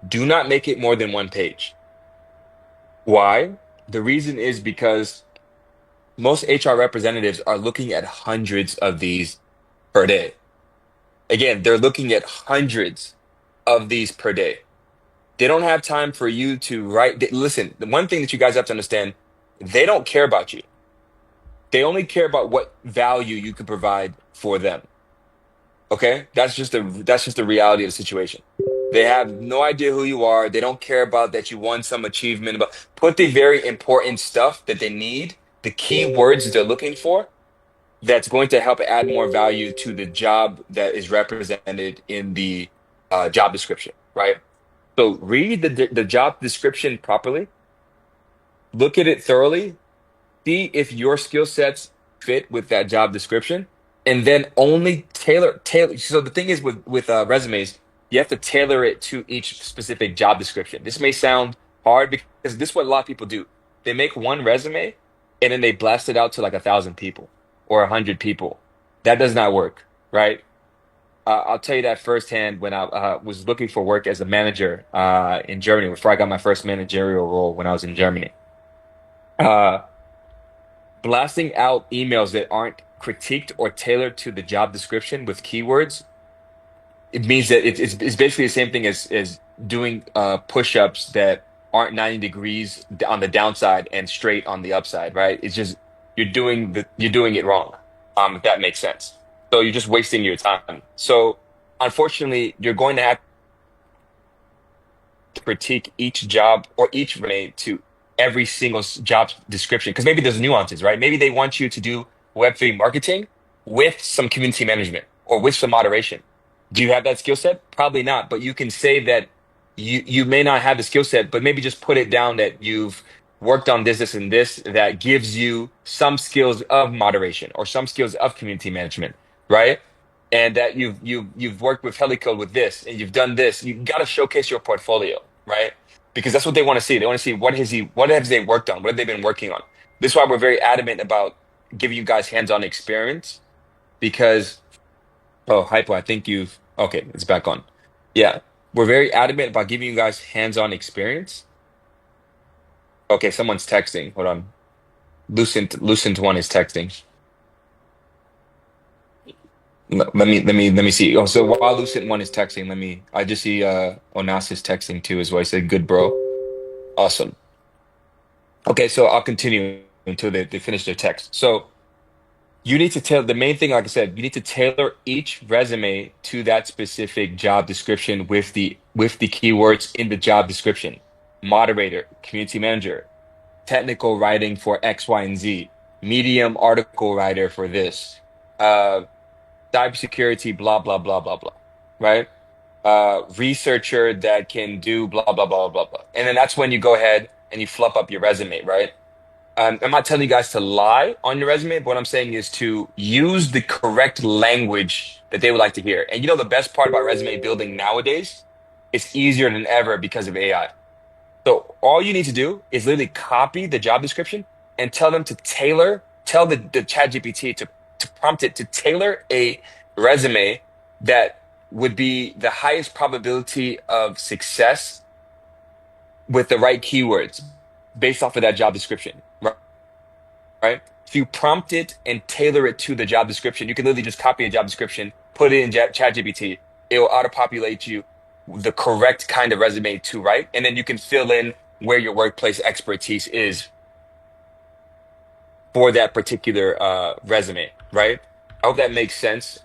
do not make it more than one page. Why? The reason is because most HR representatives are looking at hundreds of these per day. Again, they're looking at hundreds of these per day. They don't have time for you to write. Listen, the one thing that you guys have to understand, they don't care about you. They only care about what value you can provide for them. Okay, that's just the reality of the situation. They have no idea who you are. They don't care about that you won some achievement. But put the very important stuff that they need, the key words they're looking for, that's going to help add more value to the job that is represented in the job description, right? So read the job description properly, look at it thoroughly, see if your skill sets fit with that job description, and then only tailor. So the thing is with resumes, you have to tailor it to each specific job description. This may sound hard because this is what a lot of people do. They make one resume and then they blast it out to like 1,000 people or 100 people. That does not work, right? I'll tell you that firsthand when I was looking for work as a manager in Germany before I got my first managerial role when I was in Germany. Uh, Blasting out emails that aren't critiqued or tailored to the job description with keywords, it means that it's basically the same thing as doing push-ups that aren't 90 degrees on the downside and straight on the upside, right? It's just you're doing it wrong. If that makes sense. So you're just wasting your time. So unfortunately, you're going to have critique each job or each resume to every single job description because maybe there's nuances, right? Maybe they want you to do Web3 marketing with some community management or with some moderation. Do you have that skill set? Probably not, but you can say that you may not have the skill set, but maybe just put it down that you've worked on this, this, and this that gives you some skills of moderation or some skills of community management, right? And that you've worked with Hellicode with this and you've done this. You got to showcase your portfolio, right? Because that's what they want to see. They want to see what has they worked on, what have they been working on. This is why we're very adamant about giving you guys hands-on experience. Because Hypo, I think you've okay, it's back on. Yeah, we're very adamant about giving you guys hands-on experience. Okay, someone's texting. Hold on. Lucent one is texting. Let me see. Oh, so while Lucent one is texting, I just see Onassis texting too as well. He said, "Good, bro. Awesome." Okay, so I'll continue until they finish their text. So you need to the main thing, like I said, you need to tailor each resume to that specific job description with the keywords in the job description. Moderator, community manager, technical writing for X, Y, and Z, medium article writer for this. Cybersecurity, blah, blah, blah, blah, blah, right? Researcher that can do blah, blah, blah, blah, blah. And then that's when you go ahead and you fluff up your resume, right? I'm not telling you guys to lie on your resume, but what I'm saying is to use the correct language that they would like to hear. And you know, the best part about resume building nowadays, it's easier than ever because of AI. So all you need to do is literally copy the job description and tell them to tell the chat GPT to prompt it to tailor a resume that would be the highest probability of success with the right keywords based off of that job description, right? If you prompt it and tailor it to the job description, you can literally just copy a job description, put it in ChatGPT. It will auto-populate you the correct kind of resume to write, and then you can fill in where your workplace expertise is for that particular resume, right? I hope that makes sense.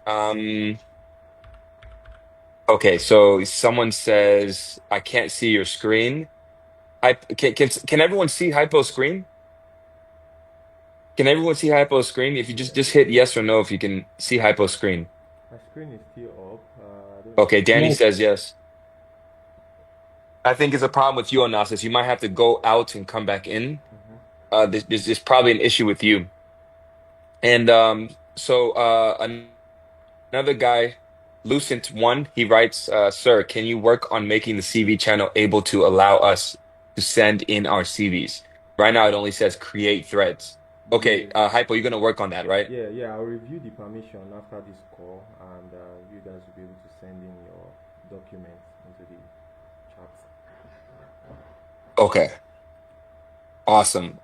Okay, so someone says, I can't see your screen. Can everyone see Hypo's screen? Can everyone see Hypo's screen? If you just hit yes or no if you can see Hypo's screen. My screen is still up. I don't know. Okay, Danny Yes. says yes. I think it's a problem with you, Onassis. You might have to go out and come back in. There's probably an issue with you. And so another guy, Lucent One, he writes, "Sir, can you work on making the CV channel able to allow us to send in our CVs? Right now, it only says create threads." Okay, Hypo, you're gonna work on that, right? Yeah. I'll review the permission after this call, and you guys will be able to send in your documents into the chat. Okay. Awesome.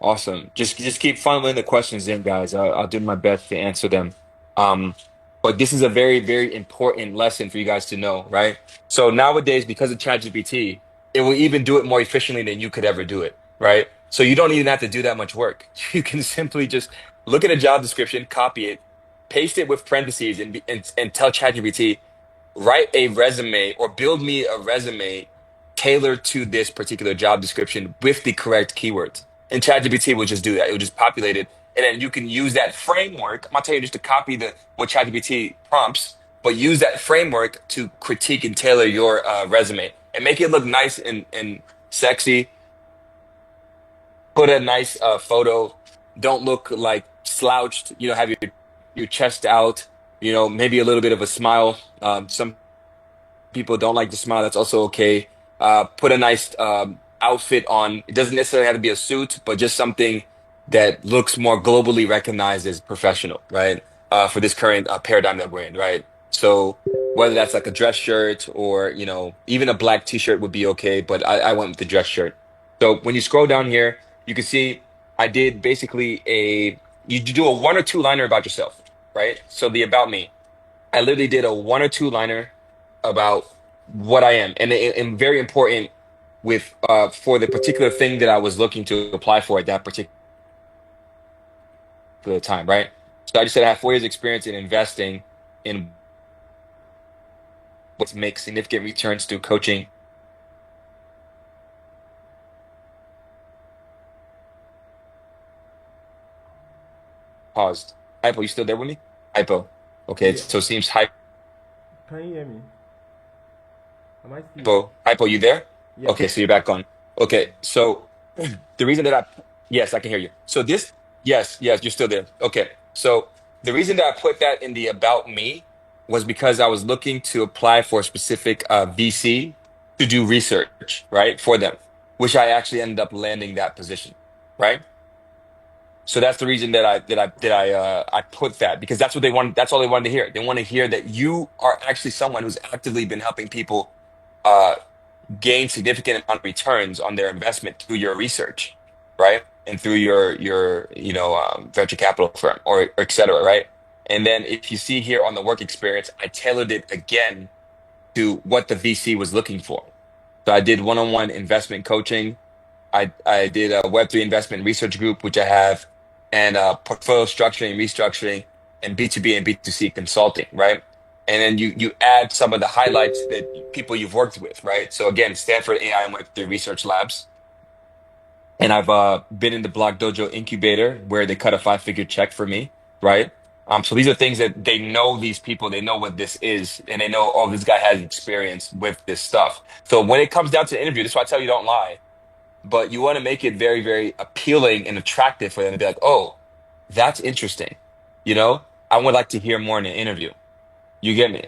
Just keep funneling the questions in, guys. I'll do my best to answer them. But this is a very, very important lesson for you guys to know, right? So nowadays, because of ChatGPT, it will even do it more efficiently than you could ever do it, right? So you don't even have to do that much work. You can simply just look at a job description, copy it, paste it with parentheses, and tell ChatGPT, write a resume or build me a resume tailored to this particular job description with the correct keywords. And ChatGPT will just do that. It will just populate it. And then you can use that framework. I'm not telling you just to copy what ChatGPT prompts, but use that framework to critique and tailor your resume and make it look nice and sexy. Put a nice photo. Don't look like slouched. Have your chest out. Maybe a little bit of a smile. Some people don't like to smile. That's also okay. Put a nice outfit on. It doesn't necessarily have to be a suit, but just something that looks more globally recognized as professional, right? For this current paradigm that we're in, right? So whether that's like a dress shirt or, even a black t-shirt would be okay, but I went with the dress shirt. So when you scroll down here, you can see I did basically you do a 1 or 2 liner about yourself, right? So the about me, I literally did a 1 or 2 liner about what I am, and very important with for the particular thing that I was looking to apply for at that particular time, right? So I just said I have 4 years experience in investing in what makes significant returns through coaching. Paused. Hypo, you still there with me? Hypo. Okay, Yeah. so it seems hypo. Can you hear me? Am I still? Hypo, you there? Yeah. Okay, so you're back on. Okay, so the reason that yes, I can hear you. So yes, you're still there. Okay, so the reason that I put that in the about me was because I was looking to apply for a specific VC to do research, right, for them, which I actually ended up landing that position, right? So that's the reason that I put that, because that's what they want. That's all they wanted to hear. They want to hear that you are actually someone who's actively been helping people uh, gain significant amount of returns on their investment through your research, right? And through your venture capital firm or et cetera, right? And then if you see here on the work experience, I tailored it again to what the VC was looking for. So I did one-on-one investment coaching. I did a Web3 investment research group, which I have, and portfolio structuring, restructuring, and B2B and B2C consulting, right? And then you add some of the highlights that people you've worked with, right? So again, Stanford AI and Web3 Research Labs. And I've been in the Block Dojo incubator where they cut a 5-figure check for me, right? So these are things that they know these people, they know what this is, and they know, oh, this guy has experience with this stuff. So when it comes down to the interview, this is why I tell you don't lie, but you want to make it very, very appealing and attractive for them to be like, oh, that's interesting. I would like to hear more in an interview. You get me?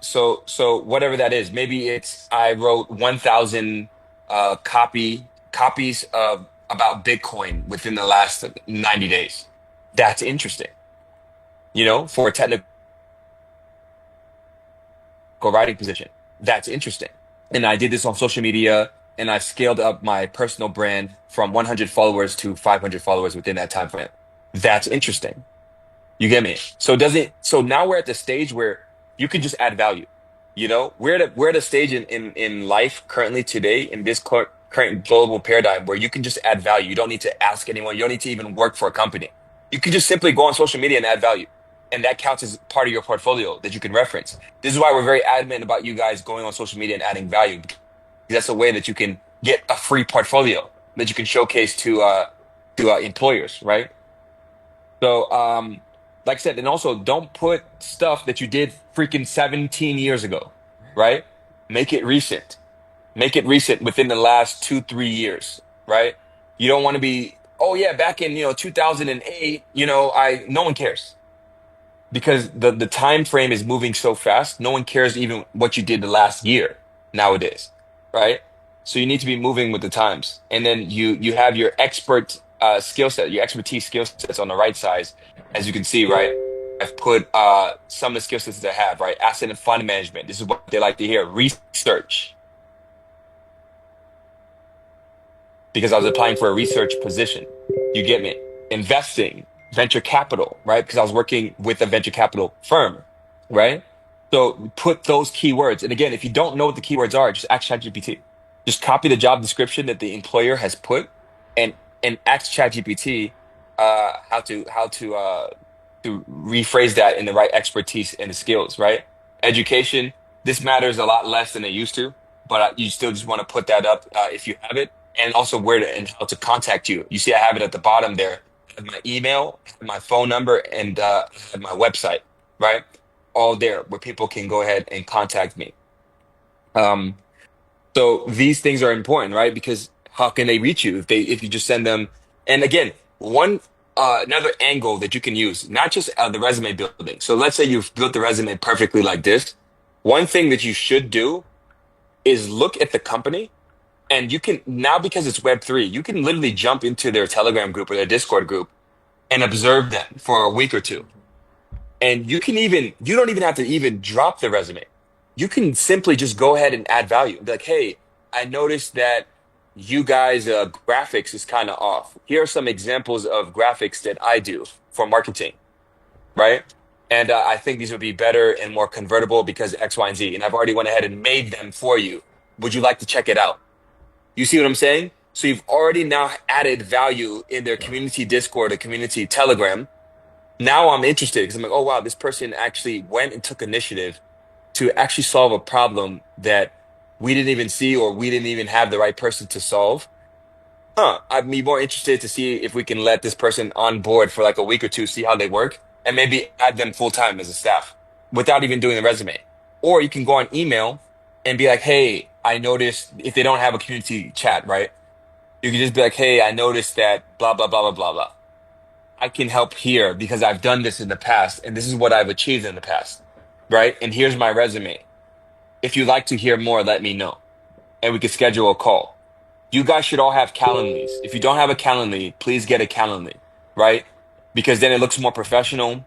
So whatever that is, maybe it's I wrote 1,000 copies of about Bitcoin within the last 90 days. That's interesting, for a technical writing position. That's interesting. And I did this on social media, and I scaled up my personal brand from 100 followers to 500 followers within that time frame. That's interesting. You get me? So now we're at the stage where you can just add value. We're at a stage in life currently today in this current global paradigm where you can just add value. You don't need to ask anyone. You don't need to even work for a company. You can just simply go on social media and add value. And that counts as part of your portfolio that you can reference. This is why we're very adamant about you guys going on social media and adding value. Because that's a way that you can get a free portfolio that you can showcase to employers, right? So, like I said, and also don't put stuff that you did freaking 17 years ago, right? Make it recent. Make it recent within the last 2, 3 years, right? You don't want to be, oh yeah, back in 2008, no one cares, because the time frame is moving so fast. No one cares even what you did the last year nowadays, right? So you need to be moving with the times, and then you have your expert skill set, your expertise skill sets on the right side, as you can see, right? I've put some of the skill sets that I have, right? Asset and fund management. This is what they like to hear. Research, because I was applying for a research position. You get me? Investing, venture capital, right? Because I was working with a venture capital firm, right? So put those keywords. And again, if you don't know what the keywords are, just ask ChatGPT. Just copy the job description that the employer has put and ask ChatGPT how to to rephrase that in the right expertise and the skills, right? Education, this matters a lot less than it used to, but you still just want to put that up if you have it, and also where to and how to contact you. You see, I have it at the bottom there. I have my email, I have my phone number, and I have my website, right? All there where people can go ahead and contact me. So these things are important, right? Because how can they reach you if you just send them? And again, one another angle that you can use, not just the resume building. So let's say you've built the resume perfectly like this. One thing that you should do is look at the company, and you can now, because it's Web3, you can literally jump into their Telegram group or their Discord group and observe them for a week or two. And you don't even have to even drop the resume. You can simply just go ahead and add value. Be like, hey, I noticed that you guys' graphics is kind of off. Here are some examples of graphics that I do for marketing, right? And I think these would be better and more convertible because X, Y, and Z. And I've already went ahead and made them for you. Would you like to check it out? You see what I'm saying? So you've already now added value in their community Discord or community Telegram. Now I'm interested because I'm like, oh, wow, this person actually went and took initiative to actually solve a problem that we didn't even see or we didn't even have the right person to solve. I'd be more interested to see if we can let this person on board for like a week or two, see how they work, and maybe add them full time as a staff without even doing the resume. Or you can go on email and be like, hey, I noticed, if they don't have a community chat, right? You can just be like, hey, I noticed that blah, blah, blah, blah, blah, blah. I can help here because I've done this in the past and this is what I've achieved in the past, right? And here's my resume. If you'd like to hear more, let me know and we can schedule a call. You guys should all have Calendly. If you don't have a Calendly, please get a Calendly, right? Because then it looks more professional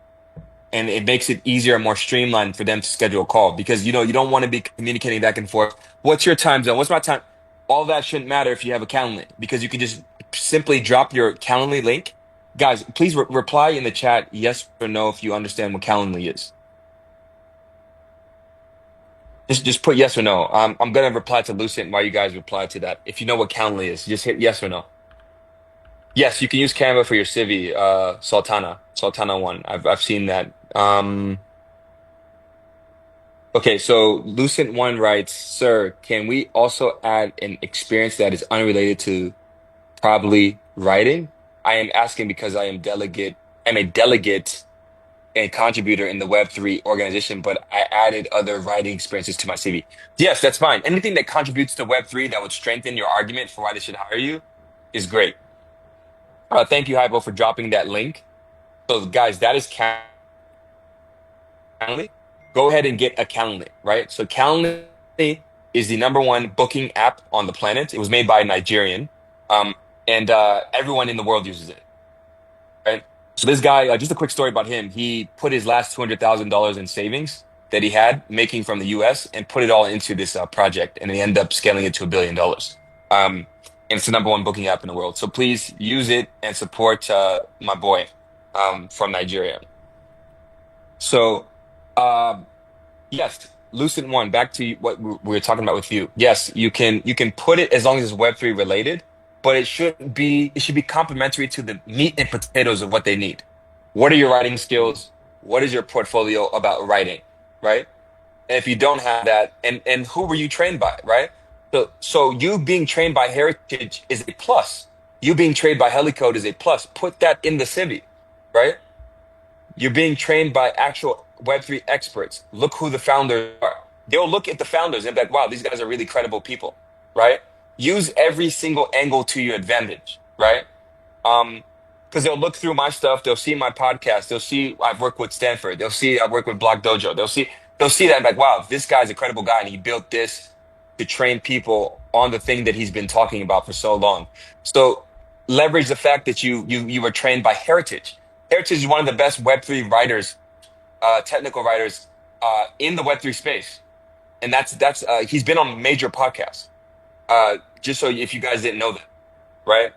and it makes it easier and more streamlined for them to schedule a call because, you don't want to be communicating back and forth. What's your time zone? What's my time? All that shouldn't matter if you have a Calendly because you can just simply drop your Calendly link. Guys, please reply in the chat yes or no if you understand what Calendly is. Just put yes or no. I'm gonna reply to Lucent while you guys reply to that. If you know what Calendly is, just hit yes or no. Yes, you can use Canva for your Civi, Sultana 1. I've seen that. Okay, so Lucent 1 writes, sir, can we also add an experience that is unrelated to probably writing? I am asking because I'm a delegate and contributor in the Web3 organization, but I added other writing experiences to my CV. Yes, that's fine. Anything that contributes to Web3 that would strengthen your argument for why they should hire you is great. Thank you, Hypo, for dropping that link. So, guys, that is Calendly. Go ahead and get a Calendly, right? So, Calendly is the #1 booking app on the planet. It was made by a Nigerian, and everyone in the world uses it, right? So this guy, just a quick story about him. He put his last $200,000 in savings that he had making from the US and put it all into this project. And he ended up scaling it to $1 billion. And it's the #1 booking app in the world. So please use it and support my boy from Nigeria. So yes, Lucent 1, back to what we were talking about with you. Yes, you can put it as long as it's Web3 related, but it should be complementary to the meat and potatoes of what they need. What are your writing skills? What is your portfolio about writing, right? And if you don't have that, and who were you trained by, right? So you being trained by Heritage is a plus. You being trained by Hellicode is a plus. Put that in the CV, right? You're being trained by actual Web3 experts. Look who the founders are. They'll look at the founders and be like, wow, these guys are really credible people, right? Use every single angle to your advantage, right? Because they'll look through my stuff. They'll see my podcast. They'll see I've worked with Stanford. They'll see I've worked with Block Dojo. They'll see that and be like, wow, this guy's a credible guy and he built this to train people on the thing that he's been talking about for so long. So leverage the fact that you were trained by Heritage. Heritage is one of the best Web3 writers, technical writers in the Web3 space. And that's he's been on major podcasts. Just so if you guys didn't know that, right?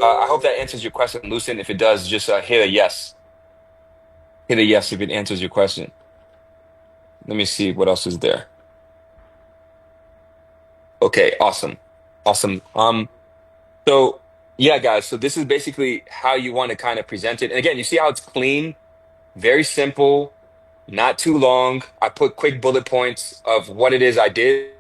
I hope that answers your question, Lucent. If it does, just hit a yes. Hit a yes if it answers your question. Let me see what else is there. Okay, awesome. So yeah, guys, so this is basically how you want to kind of present it. And again, you see how it's clean, Very simple, not too long. I put quick bullet points of what it is I did.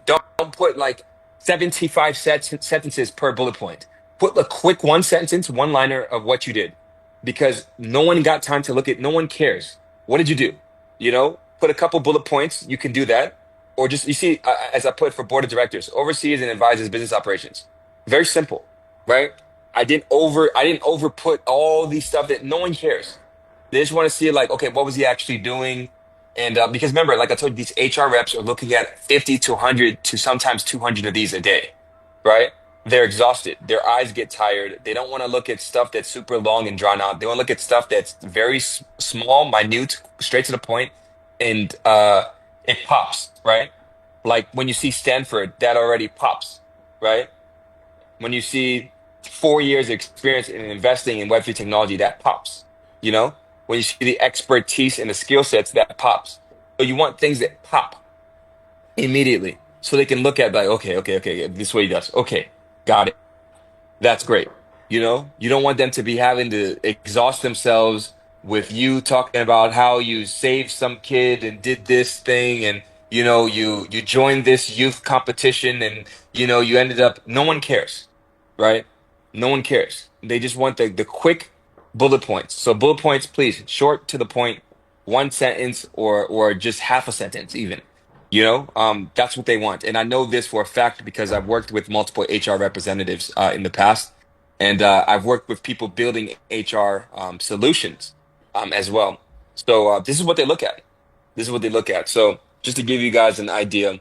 Don't put like 75 sentences per bullet point. Put a quick one sentence, one liner of what you did, because no one got time to look at. No one cares. What did you do? Put a couple bullet points. You can do that, or just you see, as I put for board of directors, oversees and advises business operations. Very simple, right? I didn't over put all these stuff that no one cares. They just want to see like, okay, what was he actually doing? And because remember, like I told you, these HR reps are looking at 50 to 100 to sometimes 200 of these a day, right? They're exhausted. Their eyes get tired. They don't want to look at stuff that's super long and drawn out. They want to look at stuff that's very small, minute, straight to the point, and it pops, right? Like when you see Stanford, that already pops, right? When you see 4 years experience in investing in Web3 technology, that pops, you know? When you see the expertise and the skill sets, that pops. So you want things that pop immediately so they can look at like, okay, this is what he does. Okay, got it. That's great. You don't want them to be having to exhaust themselves with you talking about how you saved some kid and did this thing and you joined this youth competition and you ended up no one cares, right? No one cares. They just want the quick bullet points. So bullet points, please, short to the point, one sentence or just half a sentence even. That's what they want. And I know this for a fact because I've worked with multiple HR representatives in the past, and I've worked with people building HR solutions as well. So this is what they look at. This is what they look at. So just to give you guys an idea,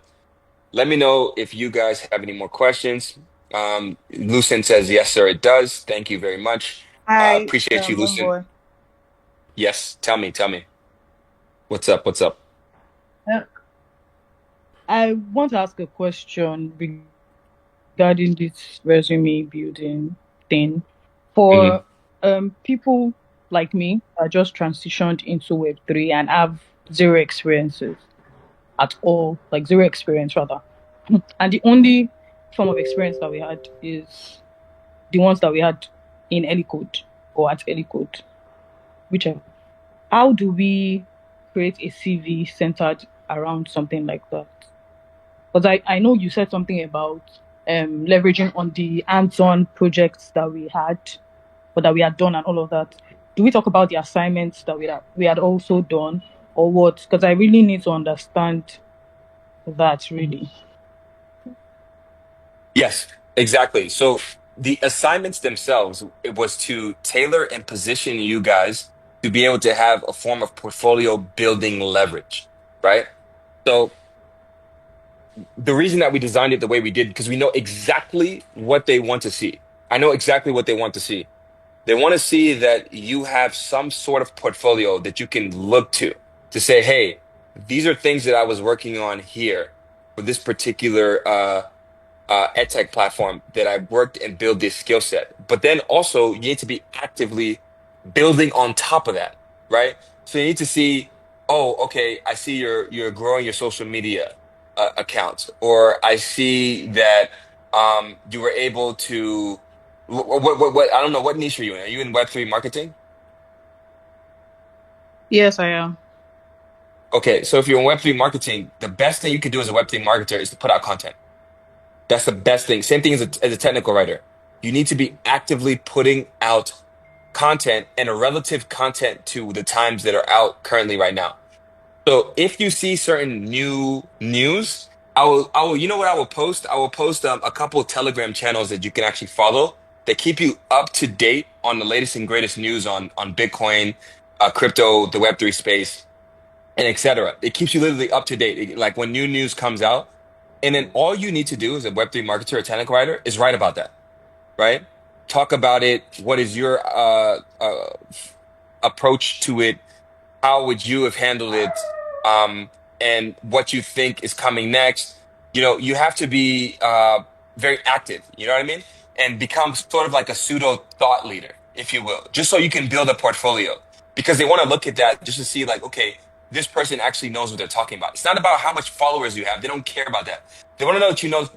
let me know if you guys have any more questions. Lucen says, yes, sir, it does. Thank you very much. Hi, Appreciate you, Lucen. Bonboy. Yes, tell me. What's up? Uh, I want to ask a question regarding this resume building thing. Hmm. For people like me that just transitioned into Web3 and have zero experiences at all, like zero experience rather. And the only form of experience that we had is the ones that we had in hellicode or at hellicode, whichever. How do we create a CV centered around something like that? Because I know you said something about leveraging on the hands-on projects that we had or that we had done and all of that. Do we talk about the assignments that we had also done or what? Because I really need to understand that really. Yes, exactly. So the assignments themselves, it was to tailor and position you guys to be able to have a form of portfolio building leverage, right? So the reason that we designed it the way we did, because we know exactly what they want to see. I know exactly what they want to see. They want to see that you have some sort of portfolio that you can look to say, hey, these are things that I was working on here for this particular edtech platform that I worked and built this skill set. But then also you need to be actively building on top of that, right? So you need to see, oh, okay, I see you're growing your social media accounts, or I see that you were able to what I don't know, what niche are you in? Are you in Web3 marketing? Yes, I am. Okay, so if you're in Web3 marketing, the best thing you can do as a Web3 marketer is to put out content. That's the best thing. Same thing as a technical writer. You need to be actively putting out content and a relative content to the times that are out currently right now. So if you see certain new news, you know what I will post? I will post a couple of Telegram channels that you can actually follow that keep you up to date on the latest and greatest news on Bitcoin, crypto, the Web3 space, and etc. It keeps you literally up to date. Like when new news comes out, and then all you need to do as a Web3 marketer or technical writer is write about that, right? Talk about it. What is your approach to it? How would you have handled it? And what you think is coming next. You have to be very active, you know what I mean? And become sort of like a pseudo thought leader, if you will, just so you can build a portfolio. Because they want to look at that just to see like, okay, this person actually knows what they're talking about. It's not about how much followers you have. They don't care about that. They want to know that you know